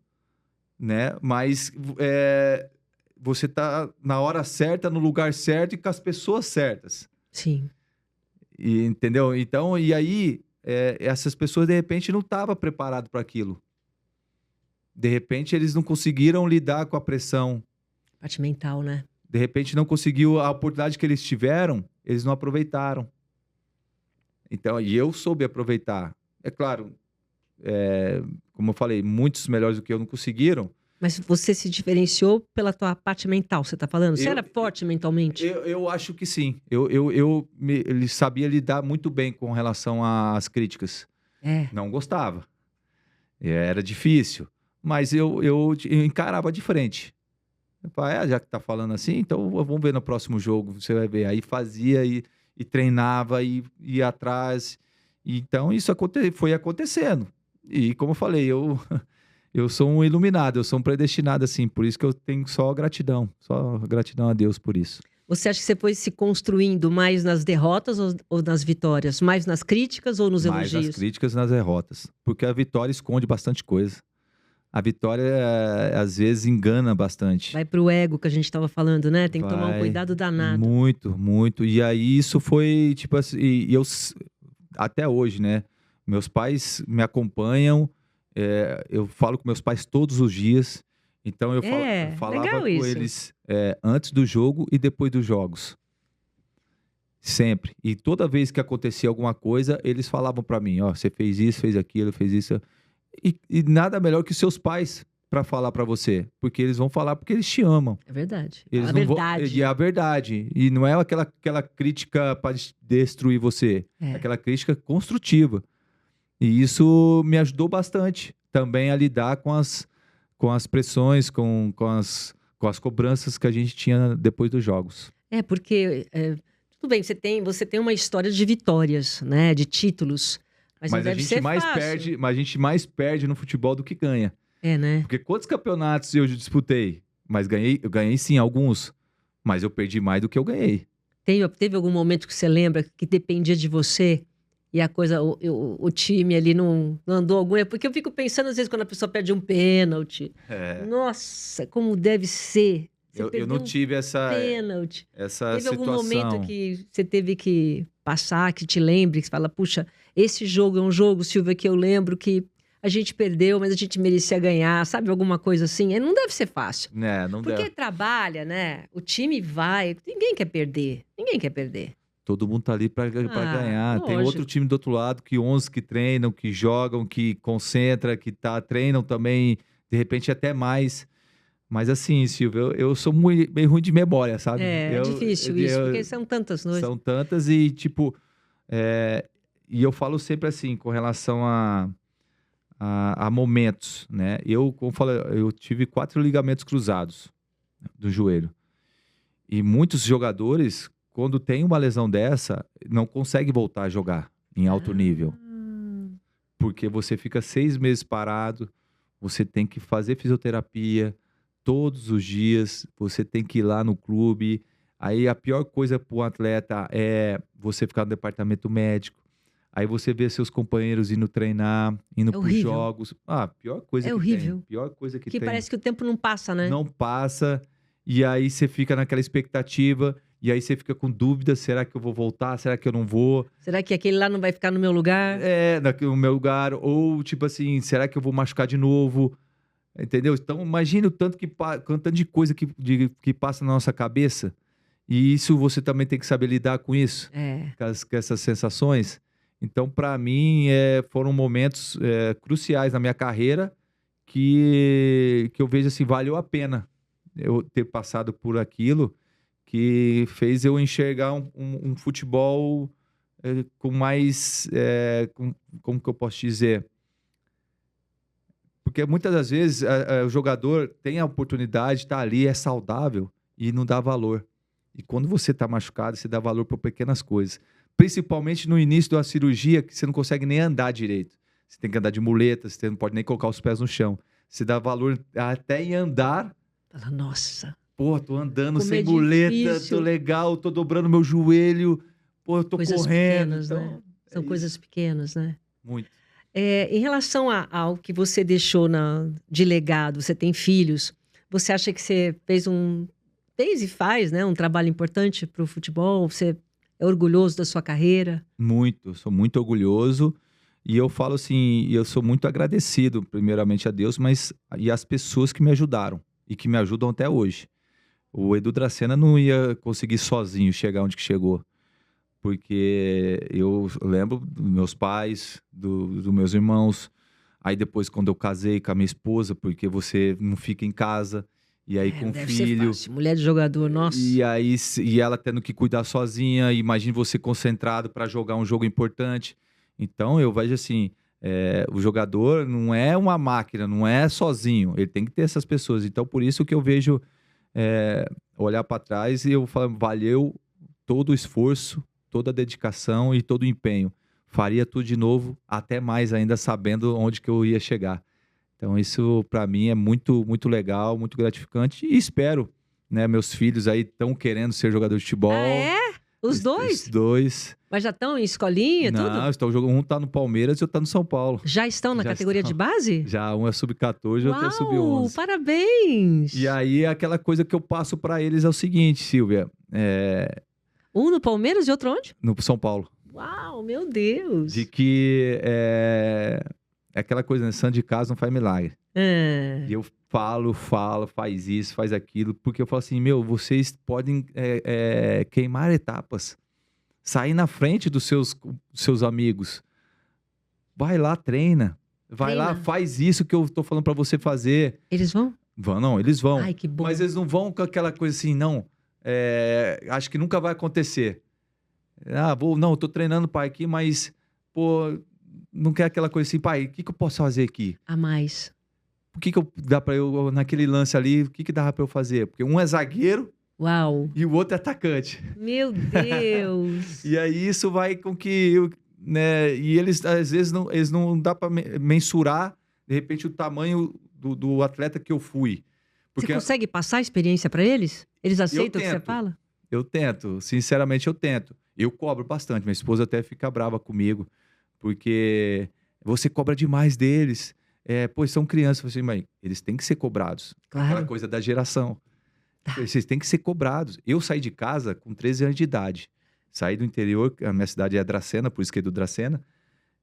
né? Mas você tá na hora certa, no lugar certo e com as pessoas certas. Sim. E, entendeu? Então, e aí, essas pessoas de repente não estavam preparadas para aquilo. De repente, eles não conseguiram lidar com a pressão. Parte mental, né? De repente, não conseguiu a oportunidade que eles tiveram, eles não aproveitaram. Então, e eu soube aproveitar. É claro, como eu falei, muitos melhores do que eu não conseguiram. Mas você se diferenciou pela tua parte mental, você tá falando? Você Eu, era forte mentalmente? eu acho que sim. Ele sabia lidar muito bem com relação às críticas. É. Não gostava. Era difícil. Mas eu encarava de frente. Eu falava, já que tá falando assim, então vamos ver no próximo jogo, você vai ver. Aí fazia e treinava e ia atrás. Então isso foi acontecendo. E como eu falei, eu sou um iluminado, eu sou um predestinado, assim. Por isso que eu tenho só gratidão a Deus por isso. Você acha que você foi se construindo mais nas derrotas ou nas vitórias? Mais nas críticas ou nos Mais nas elogios? críticas, nas derrotas. Porque a vitória esconde bastante coisa. A vitória, às vezes, engana bastante. Vai pro ego que a gente estava falando, né? Tem que tomar um Vai cuidado danado. muito, muito. E aí isso foi, tipo assim, até hoje, né? Meus pais me acompanham, eu falo com meus pais todos os dias. Então eu É, falava legal com isso. eles antes do jogo e depois dos jogos. Sempre. E toda vez que acontecia alguma coisa, eles falavam pra mim, ó, você fez isso, fez aquilo, fez isso. E nada melhor que seus pais pra falar pra você, porque eles vão falar porque eles te amam. É verdade. Eles A não vão, verdade. e é a verdade. E não é aquela crítica para destruir você, é É. aquela crítica construtiva. E isso me ajudou bastante também a lidar com as pressões, com as cobranças que a gente tinha depois dos jogos. É, porque tudo bem, você tem uma história de vitórias, né? De títulos. Mas não Mas a deve gente ser mais fácil. perde, mas a gente mais perde no futebol do que ganha. É, né? Porque quantos campeonatos eu disputei? Mas eu ganhei sim alguns, mas eu perdi mais do que eu ganhei. Teve algum momento que você lembra que dependia de você e a coisa, o time ali não andou algum? É porque eu fico pensando, às vezes, quando a pessoa perde um pênalti. É, Nossa, como deve ser. Você eu perdeu não um tive pênalti. essa Teve algum momento situação. que você teve que passar, que te lembre, que você fala, puxa, esse jogo é um jogo, Silvia, que eu lembro que a gente perdeu, mas a gente merecia ganhar, sabe? Alguma coisa assim. Não deve ser fácil. Né, não Porque deu. trabalha, né? O time vai, ninguém quer perder. Ninguém quer perder. Todo mundo tá ali para ganhar. Tem outro Lógico. time do outro lado, que 11 que treinam, que jogam, que concentra, que treinam também, de repente até mais. Mas assim, Silvio, eu sou meio ruim de memória, sabe? É difícil isso, porque são tantas noites. São tantas e, tipo, e eu falo sempre assim, com relação a momentos, né? Como eu falei, eu tive 4 ligamentos cruzados do joelho. E muitos jogadores, quando tem uma lesão dessa, não conseguem voltar a jogar em alto nível. Porque você fica 6 meses parado, você tem que fazer fisioterapia todos os dias, você tem que ir lá no clube. Aí a pior coisa para um atleta é você ficar no departamento médico. Aí você vê seus companheiros indo treinar, indo É pros horrível. jogos. Pior coisa É que horrível. tem. Pior coisa que Que tem. parece que o tempo não passa, né? Não passa, e aí você fica naquela expectativa, e aí você fica com dúvida, será que eu vou voltar? Será que eu não vou? Será que aquele lá não vai ficar no meu lugar? No meu lugar, ou tipo assim, será que eu vou machucar de novo? Entendeu? Então, imagina o tanto de coisa que passa na nossa cabeça, e isso você também tem que saber lidar com isso, É. com essas sensações. Então, para mim, foram momentos cruciais na minha carreira que eu vejo assim, valeu a pena eu ter passado por aquilo, que fez eu enxergar um futebol com mais, como que eu posso dizer? Porque muitas das vezes o jogador tem a oportunidade de estar ali, é saudável e não dá valor. E quando você está machucado, você dá valor para pequenas coisas. Principalmente no início de uma cirurgia, que você não consegue nem andar direito. Você tem que andar de muleta, você não pode nem colocar os pés no chão. Você dá valor até em andar. Fala, nossa. Pô, tô andando Como sem é muleta, difícil. tô legal, tô dobrando meu joelho. Pô, eu tô Coisas correndo. pequenas, Então, né? São isso. coisas pequenas, né? Muito. Em relação ao que você deixou de legado, você tem filhos, você acha que você fez e faz, né, um trabalho importante para o futebol? Você é orgulhoso da sua carreira? Muito, sou muito orgulhoso. E eu falo assim, eu sou muito agradecido, primeiramente a Deus, mas e às pessoas que me ajudaram e que me ajudam até hoje. O Edu Dracena não ia conseguir sozinho chegar onde que chegou. Porque eu lembro dos meus pais, dos meus irmãos. Aí depois, quando eu casei com a minha esposa, porque você não fica em casa, e aí com o Deve ser filho. fácil. Mulher de jogador, nossa. E ela tendo que cuidar sozinha, imagine você concentrado para jogar um jogo importante. Então eu vejo assim, o jogador não é uma máquina, não é sozinho, ele tem que ter essas pessoas. Então por isso que eu vejo olhar para trás e eu falo, valeu todo o esforço, toda a dedicação e todo o empenho. Faria tudo de novo, até mais ainda sabendo onde que eu ia chegar. Então isso para mim é muito, muito legal, muito gratificante e espero, né? Meus filhos aí estão querendo ser jogador de futebol. Ah, é? Os dois? Os dois. Mas já estão em escolinha, tudo? Não, estão jogando. Um tá no Palmeiras e outro tá no São Paulo. Já estão na Já categoria estão. de base? Já, um é sub-14 e outro é Uau, sub-11. parabéns! E aí, aquela coisa que eu passo para eles é o seguinte, Silvia. Um no Palmeiras e outro onde? No São Paulo. Uau, meu Deus! De que é aquela coisa, né? Santo de casa não faz milagre. E eu falo, faz isso, faz aquilo, porque eu falo assim, vocês podem queimar etapas, sair na frente dos seus amigos. Vai lá, treina. Vai lá, faz isso que eu tô falando pra você fazer. Eles vão? Não, eles vão. Ai, que bom. Mas eles não vão com aquela coisa assim, não. Acho que nunca vai acontecer. Eu tô treinando, pai, aqui, mas, pô, não quer aquela coisa assim, pai, o que eu posso fazer aqui? A mais. O que dá pra eu, naquele lance ali, o que dá pra eu fazer? Porque um é zagueiro. Uau. E o outro é atacante. Meu Deus. E aí isso vai com que né, e eles às vezes eles não dá para mensurar de repente o tamanho do atleta que eu fui. Porque você consegue passar a experiência para eles? Eles aceitam o que você fala? Eu tento, sinceramente eu tento. Eu cobro bastante, minha esposa até fica brava comigo, porque você cobra demais deles. Pois são crianças, assim, mas eles têm que ser cobrados. Claro. Aquela coisa da geração. Tá. Vocês têm que ser cobrados. Eu saí de casa com 13 anos de idade. Saí do interior, a minha cidade é Dracena, por isso que é do Dracena.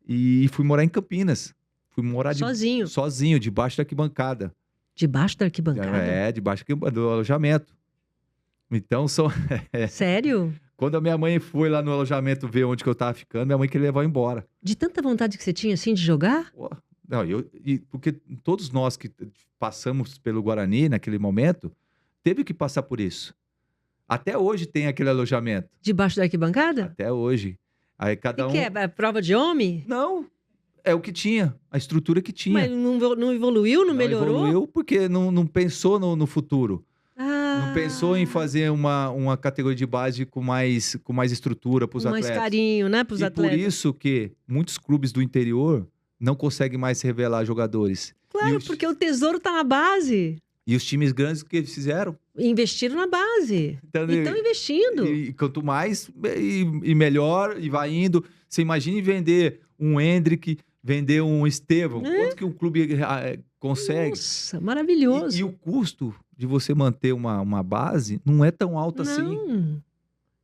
E fui morar em Campinas. Fui morar sozinho? Sozinho, debaixo da arquibancada. Debaixo da arquibancada? Debaixo do alojamento. Então, Sério? Quando a minha mãe foi lá no alojamento ver onde que eu tava ficando, minha mãe queria levar eu embora. De tanta vontade que você tinha, assim, de jogar? Não, porque todos nós que passamos pelo Guarani naquele momento, teve que passar por isso. Até hoje tem aquele alojamento. Debaixo da arquibancada? Até hoje. Aí cada que é? Prova de homem? Não. É o que tinha. A estrutura que tinha. Mas não evoluiu, não melhorou? Não evoluiu porque não pensou no futuro. Não pensou em fazer uma categoria de base com mais estrutura para os atletas. Mais carinho, né, para os atletas. E por isso que muitos clubes do interior não conseguem mais revelar jogadores. Claro, porque o tesouro está na base. E os times grandes, o que eles fizeram? Investiram na base. Então, estão investindo. E quanto mais, e melhor, e vai indo. Você imagine vender um Hendrick, vender um Estevão. Quanto que o clube consegue? Nossa, maravilhoso. E o custo de você manter uma base não é tão alto assim. Não.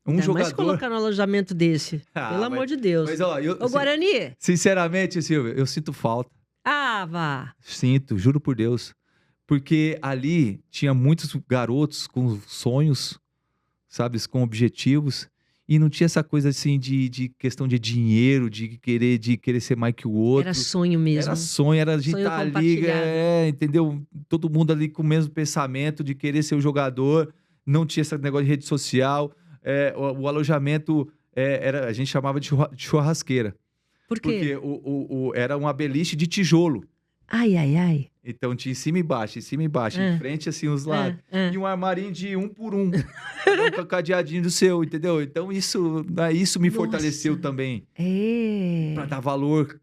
Um Mas jogador... colocar no alojamento desse, pelo amor de Deus. Mas, ó, Ô, Guarani! Sinceramente, Silvia, eu sinto falta. Ah, vá. Sinto, juro por Deus. Porque ali tinha muitos garotos com sonhos, sabe, com objetivos, e não tinha essa coisa assim de questão de dinheiro, de querer ser mais que o outro. Era sonho mesmo. Era sonho, era a gente Sonho estar ali, compartilhado. entendeu? Todo mundo ali com o mesmo pensamento de querer ser o jogador, não tinha esse negócio de rede social, o alojamento a gente chamava de churrasqueira. Por quê? Porque era uma beliche de tijolo. Ai, ai, ai. Então tinha em cima e embaixo, em frente assim os lados. E um armarinho de 1 por 1. Um cadeadinho do seu, entendeu? Então isso me fortaleceu também. Pra dar valor,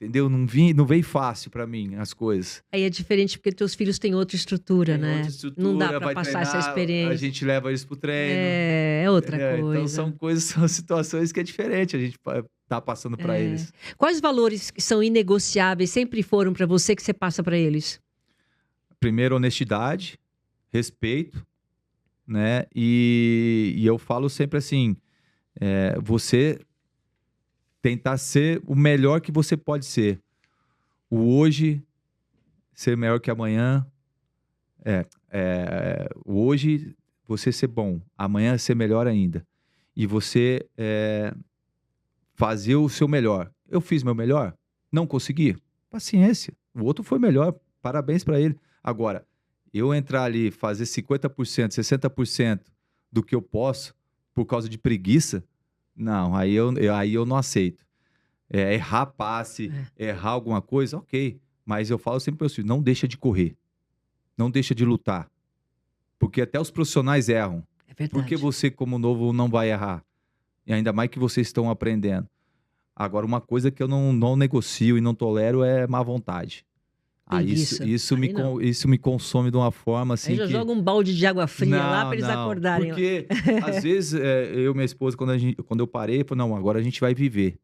entendeu? Não veio fácil pra mim as coisas. Aí é diferente porque teus filhos têm outra estrutura, Tem né? outra estrutura, Não dá pra vai passar treinar, essa experiência. A gente leva eles pro treino. É outra coisa. Então são situações que é diferente a gente tá passando pra eles. Quais valores que são inegociáveis sempre foram pra você que você passa pra eles? Primeiro, honestidade, respeito, né? E eu falo sempre assim, você tentar ser o melhor que você pode ser. O hoje ser melhor que amanhã. O hoje você ser bom, amanhã ser melhor ainda. E você fazer o seu melhor. Eu fiz meu melhor? Não consegui? Paciência. O outro foi melhor. Parabéns para ele. Agora, eu entrar ali, fazer 50%, 60% do que eu posso por causa de preguiça, não, aí eu não aceito. Errar passe, errar alguma coisa, ok. Mas eu falo sempre para os filhos, não deixa de correr. Não deixa de lutar. Porque até os profissionais erram. É verdade. Por que você, como novo, não vai errar? E ainda mais que vocês estão aprendendo. Agora, uma coisa que eu não negocio e não tolero é má vontade. Isso me consome de uma forma assim. Aí já joga um balde de água fria lá para eles acordarem. Porque às vezes eu e minha esposa, quando eu parei, falei, não, agora a gente vai viver.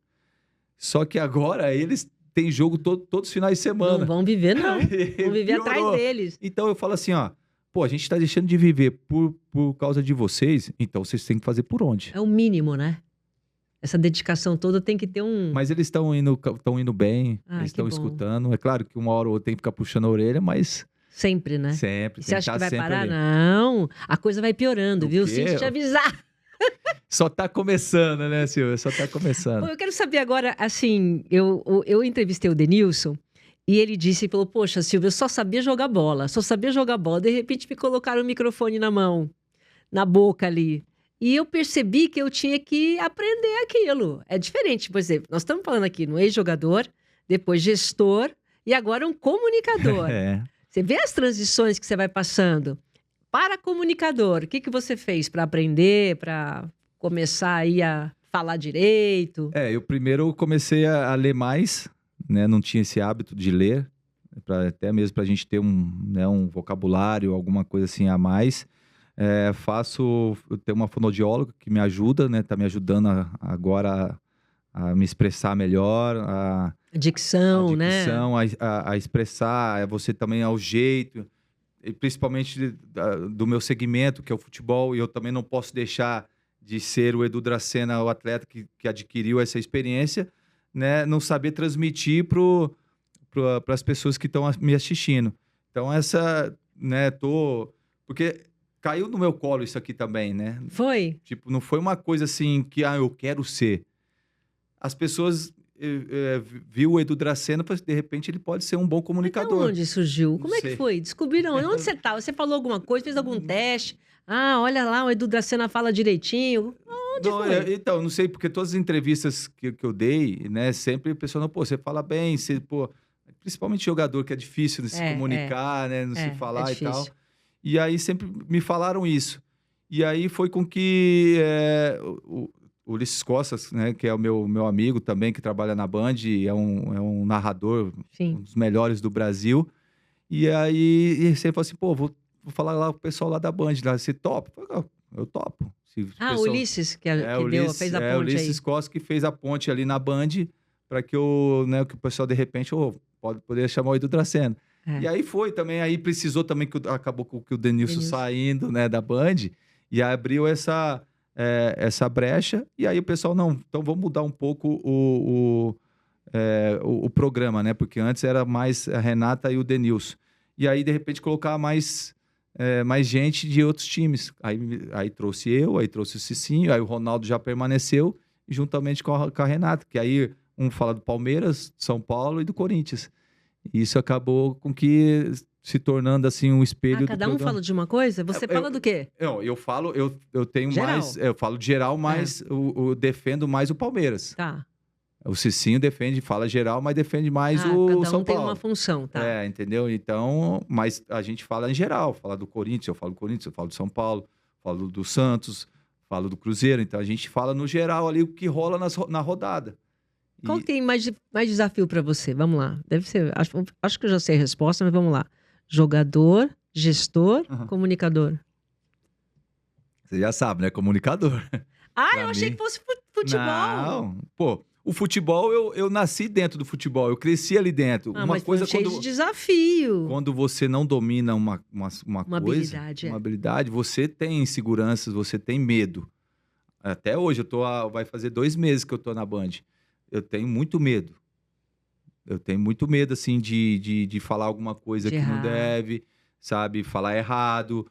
Só que agora eles têm jogo todos os finais de semana. Não vão viver, não. Vão viver atrás deles. Então eu falo assim, ó. Pô, a gente tá deixando de viver por causa de vocês, então vocês têm que fazer por onde? É o mínimo, né? Essa dedicação toda tem que ter um... Mas eles estão indo bem, eles estão escutando. É claro que uma hora ou outra tem que ficar puxando a orelha, mas... Sempre, né? Sempre. Você acha que vai parar? Ali. Não. A coisa vai piorando, viu? Sinto te avisar. Só tá começando, né, Silvia? Só tá começando. Eu quero saber agora, assim, eu entrevistei o Denilson e ele falou, poxa, Silvia, eu só sabia jogar bola. De repente me colocaram o microfone na mão, na boca ali. E eu percebi que eu tinha que aprender aquilo. É diferente, por exemplo, nós estamos falando aqui no ex-jogador, depois gestor e agora um comunicador. Você vê as transições que você vai passando. Para comunicador, o que você fez para aprender, para começar aí a falar direito? Eu primeiro comecei a ler mais, né? Não tinha esse hábito de ler, até mesmo para a gente ter um vocabulário, alguma coisa assim a mais. Eu tenho uma fonoaudióloga que me ajuda, né? Tá me ajudando agora a me expressar melhor, a dicção, né? A expressar, você também ao jeito, e principalmente do meu segmento, que é o futebol, e eu também não posso deixar de ser o Edu Dracena, o atleta que adquiriu essa experiência, né? Não saber transmitir para as pessoas que estão me assistindo. Então né? Porque caiu no meu colo isso aqui também, né? Foi? Tipo, não foi uma coisa assim que, eu quero ser. As pessoas viu o Edu Dracena, de repente ele pode ser um bom comunicador. Mas de onde surgiu? Como não é sei. que foi? Descobriram? Onde você estava? Você falou alguma coisa? Fez algum teste? Olha lá, o Edu Dracena fala direitinho. Onde foi? Então, não sei, porque todas as entrevistas que eu dei, né, sempre o pessoal, você fala bem, principalmente jogador, que é difícil de se comunicar, né, não se falar e tal. E aí sempre me falaram isso. E aí foi com que o Ulisses Costas, né, que é o meu amigo também, que trabalha na Band, é um narrador, um dos melhores do Brasil. E aí ele sempre falou assim, vou falar lá com o pessoal lá da Band, lá, você topa? eu topo. Se o Ah, o pessoal... Ulisses, que fez a o ponte aí. Ulisses Costa que fez a ponte ali na Band, para que que o pessoal, de repente, pode poder chamar o Edu Dracena. E É. aí foi também, aí precisou também, acabou com que o Denilson Denilson. saindo, né, da Band, e aí abriu essa brecha, e aí o pessoal, não, então vamos mudar um pouco o programa, né, porque antes era mais a Renata e o Denilson. E aí, de repente, colocar mais gente de outros times. Aí trouxe eu, aí trouxe o Cicinho, aí o Ronaldo já permaneceu, juntamente com a Renata, que aí um fala do Palmeiras, São Paulo e do Corinthians. E isso acabou com que se tornando assim um espelho do Cada um programa. fala de uma coisa? Você fala do quê? Eu tenho Geral. mais, eu falo de geral, mas eu defendo mais o Palmeiras. Tá. O Cicinho fala geral, mas defende mais o cada um São tem Paulo. uma função, tá. Entendeu? Então, mas a gente fala em geral, fala do Corinthians, eu falo do Corinthians, eu falo do São Paulo, falo do Santos, falo do Cruzeiro, então a gente fala no geral ali o que rola na rodada. Qual tem mais desafio pra você? Vamos lá. Deve ser, acho que eu já sei a resposta, mas vamos lá. Jogador, gestor, comunicador. Você já sabe, né? Comunicador. Eu achei que fosse futebol. Não, pô, o futebol, eu nasci dentro do futebol, eu cresci ali dentro. Mas foi cheio de desafio. Quando você não domina uma coisa, habilidade, uma habilidade, você tem inseguranças, você tem medo. Até hoje, vai fazer 2 meses que eu tô na Band. Eu tenho muito medo. Eu tenho muito medo, assim, de falar alguma coisa que não deve, sabe? Falar errado,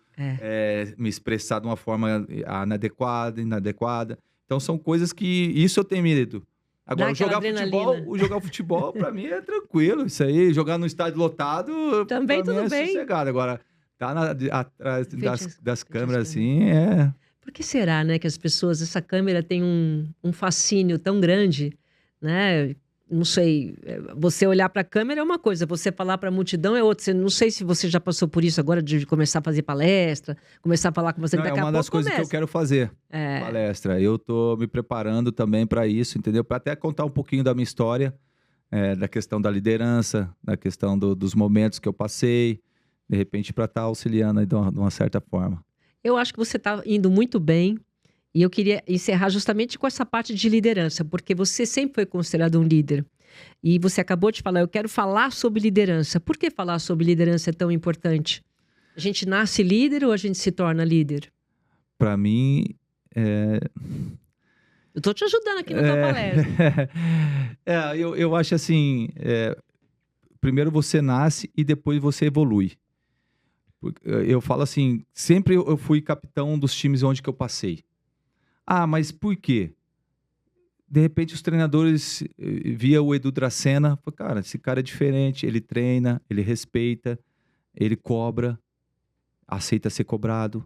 me expressar de uma forma inadequada. Então, são coisas que... Isso eu tenho medo. Agora, jogar futebol, pra mim, é tranquilo. Isso aí, jogar no estádio lotado, também pra mim tudo bem. Sossegado. Agora, tá atrás das câmeras, assim, é... Por que será, né, que essa câmera tem um fascínio tão grande, né? Não sei, você olhar para a câmera é uma coisa, você falar para a multidão é outra. Não sei se você já passou por isso agora, de começar a fazer palestra, começar a falar com você. Não, daqui é uma das coisas que eu quero fazer, palestra. Eu tô me preparando também para isso, entendeu? Para até contar um pouquinho da minha história, da questão da liderança, da questão dos momentos que eu passei, de repente para estar auxiliando aí de uma certa forma. Eu acho que você está indo muito bem. E eu queria encerrar justamente com essa parte de liderança, porque você sempre foi considerado um líder. E você acabou de falar, eu quero falar sobre liderança. Por que falar sobre liderança é tão importante? A gente nasce líder ou a gente se torna líder? Para mim, Eu estou te ajudando aqui na tua palestra. Eu acho assim, primeiro você nasce e depois você evolui. Eu falo assim, sempre eu fui capitão dos times onde que eu passei. Mas por quê? De repente os treinadores via o Edu Dracena, cara, esse cara é diferente, ele treina, ele respeita, ele cobra, aceita ser cobrado.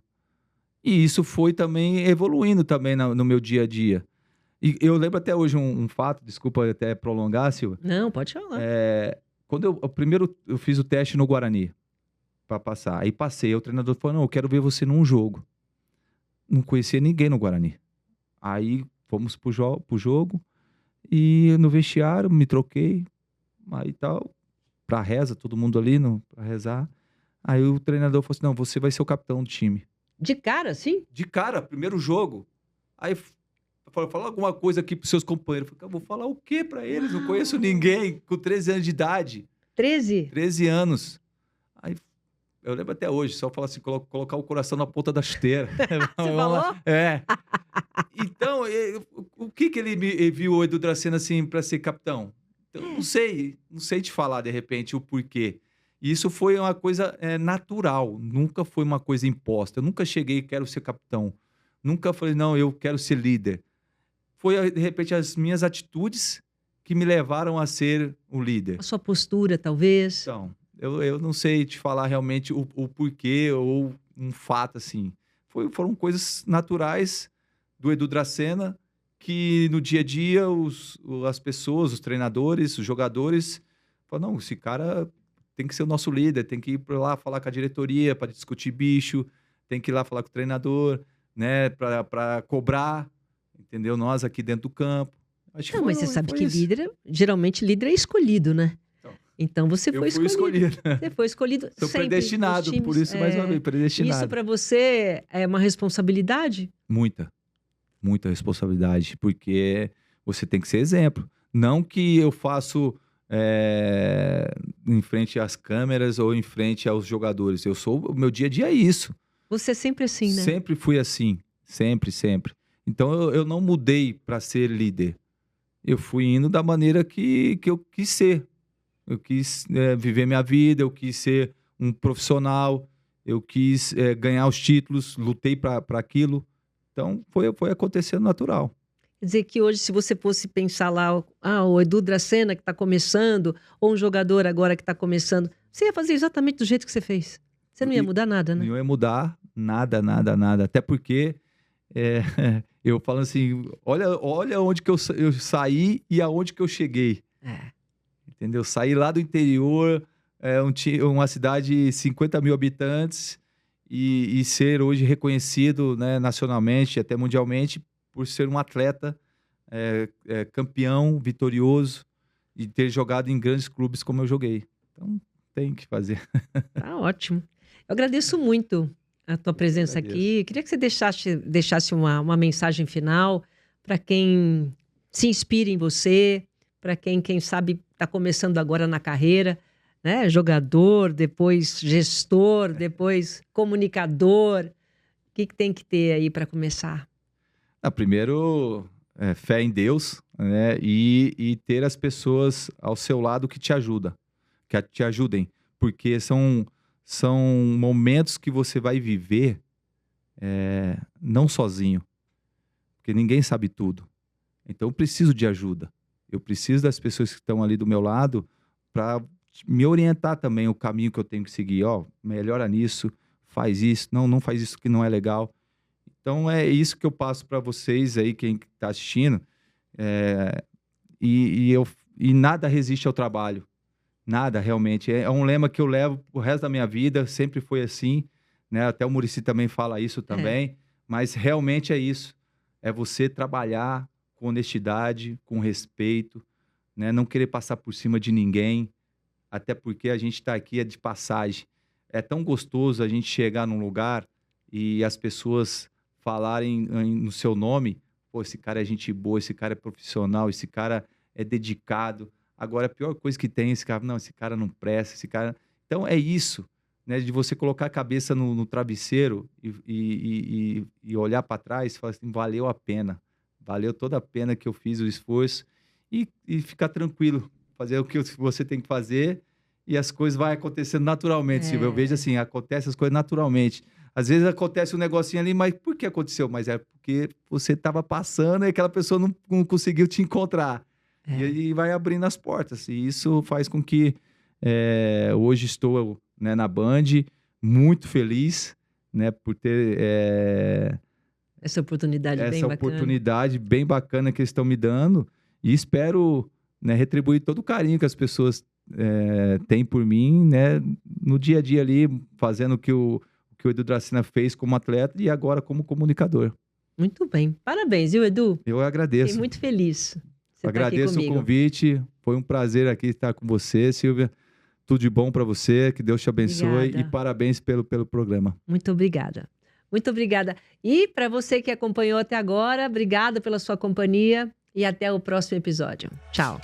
E isso foi também evoluindo também no meu dia a dia. E eu lembro até hoje um fato, desculpa até prolongar, Silvia. Não, pode falar. Quando primeiro eu fiz o teste no Guarani para passar, aí passei, o treinador falou, não, eu quero ver você num jogo. Não conhecia ninguém no Guarani. Aí fomos pro jogo e no vestiário me troquei, aí tal, pra reza, todo mundo ali pra rezar. Aí o treinador falou assim, não, você vai ser o capitão do time. De cara, assim? De cara, primeiro jogo. Aí eu falei, fala alguma coisa aqui pros seus companheiros. Eu falei, vou falar o quê pra eles? Não conheço ninguém com 13 anos de idade. 13? 13 anos. Aí eu lembro até hoje, só falar assim, colocar o coração na ponta da chuteira. Você falou? Então, o que ele viu o Edu Dracena assim para ser capitão? Então, não sei te falar de repente o porquê. E isso foi uma coisa natural, nunca foi uma coisa imposta. Eu nunca cheguei, quero ser capitão. Nunca falei, não, eu quero ser líder. Foi, de repente, as minhas atitudes que me levaram a ser o líder. A sua postura, talvez. Então, eu não sei te falar realmente o porquê ou um fato assim. Foram coisas naturais do Edu Dracena que no dia a dia as pessoas, os treinadores, os jogadores falam, não, esse cara tem que ser o nosso líder, tem que ir para lá falar com a diretoria para discutir bicho, tem que ir lá falar com o treinador, né, para cobrar, entendeu? Nós aqui dentro do campo. Mas você sabe que geralmente líder é escolhido, né? Então você Eu foi fui escolhido. Você foi escolhido Sou sempre. predestinado, Os times, por isso, mais uma vez, predestinado. Isso para você é uma responsabilidade? Muita, muita responsabilidade, porque você tem que ser exemplo. Não que eu faço em frente às câmeras ou em frente aos jogadores. O meu dia a dia é isso. Você é sempre assim, né? Sempre fui assim. Sempre, sempre. Então eu não mudei para ser líder. Eu fui indo da maneira que eu quis ser. Eu quis viver minha vida, eu quis ser um profissional, eu quis ganhar os títulos, lutei para aquilo. Então foi acontecendo natural. Quer dizer que hoje, se você fosse pensar lá, o Edu Dracena que está começando, ou um jogador agora que está começando, você ia fazer exatamente do jeito que você fez. Você não ia mudar nada, né? Não ia mudar nada, nada, nada. Até porque eu falo assim, olha onde que eu saí e aonde que eu cheguei. Entendeu? Saí lá do interior, uma cidade de 50 mil habitantes, e ser hoje reconhecido, né, nacionalmente, até mundialmente, por ser um atleta campeão, vitorioso, e ter jogado em grandes clubes como eu joguei. Então, tem que fazer. Tá ótimo. Eu agradeço muito a tua presença aqui. Queria que você deixasse uma mensagem final para quem se inspira em você, para quem sabe está começando agora na carreira, né? Jogador, depois gestor, depois comunicador. O que tem que ter aí para começar? Primeiro, fé em Deus, né? E ter as pessoas ao seu lado que te ajudem, porque são momentos que você vai viver não sozinho, porque ninguém sabe tudo. Então eu preciso de ajuda. Eu preciso das pessoas que estão ali do meu lado para me orientar também o caminho que eu tenho que seguir. Melhora nisso, faz isso, não faz isso que não é legal. Então é isso que eu passo para vocês aí, quem está assistindo. E nada resiste ao trabalho. Nada, realmente. É um lema que eu levo o resto da minha vida, sempre foi assim, né? Até o Muricy também fala isso também. Mas realmente é isso. É você trabalhar com honestidade, com respeito, né? Não querer passar por cima de ninguém, até porque a gente está aqui de passagem. É tão gostoso a gente chegar num lugar e as pessoas falarem no seu nome, pô, esse cara é gente boa, esse cara é profissional, esse cara é dedicado. Agora, a pior coisa que tem, esse cara não presta, esse cara... Então, é isso, né? De você colocar a cabeça no travesseiro e olhar para trás e falar assim, valeu a pena. Valeu toda a pena que eu fiz o esforço e ficar tranquilo, fazer o que você tem que fazer e as coisas vão acontecendo naturalmente, Silvia. Eu vejo assim, acontecem as coisas naturalmente. Às vezes acontece um negocinho ali, mas por que aconteceu? Mas é porque você estava passando e aquela pessoa não conseguiu te encontrar. E aí vai abrindo as portas. E isso faz com que hoje estou, né, na Band, muito feliz, né, por ter... essa oportunidade bem bacana que eles estão me dando, e espero, né, retribuir todo o carinho que as pessoas têm por mim, né, no dia a dia ali, fazendo o que o Edu Dracena fez como atleta e agora como comunicador. Muito bem. Parabéns, viu, Edu? Eu agradeço. Fiquei muito feliz. Agradeço o convite. Foi um prazer aqui estar com você, Silvia. Tudo de bom para você, que Deus te abençoe. Obrigada. E parabéns pelo programa. Muito obrigada. Muito obrigada. E para você que acompanhou até agora, obrigada pela sua companhia e até o próximo episódio. Tchau.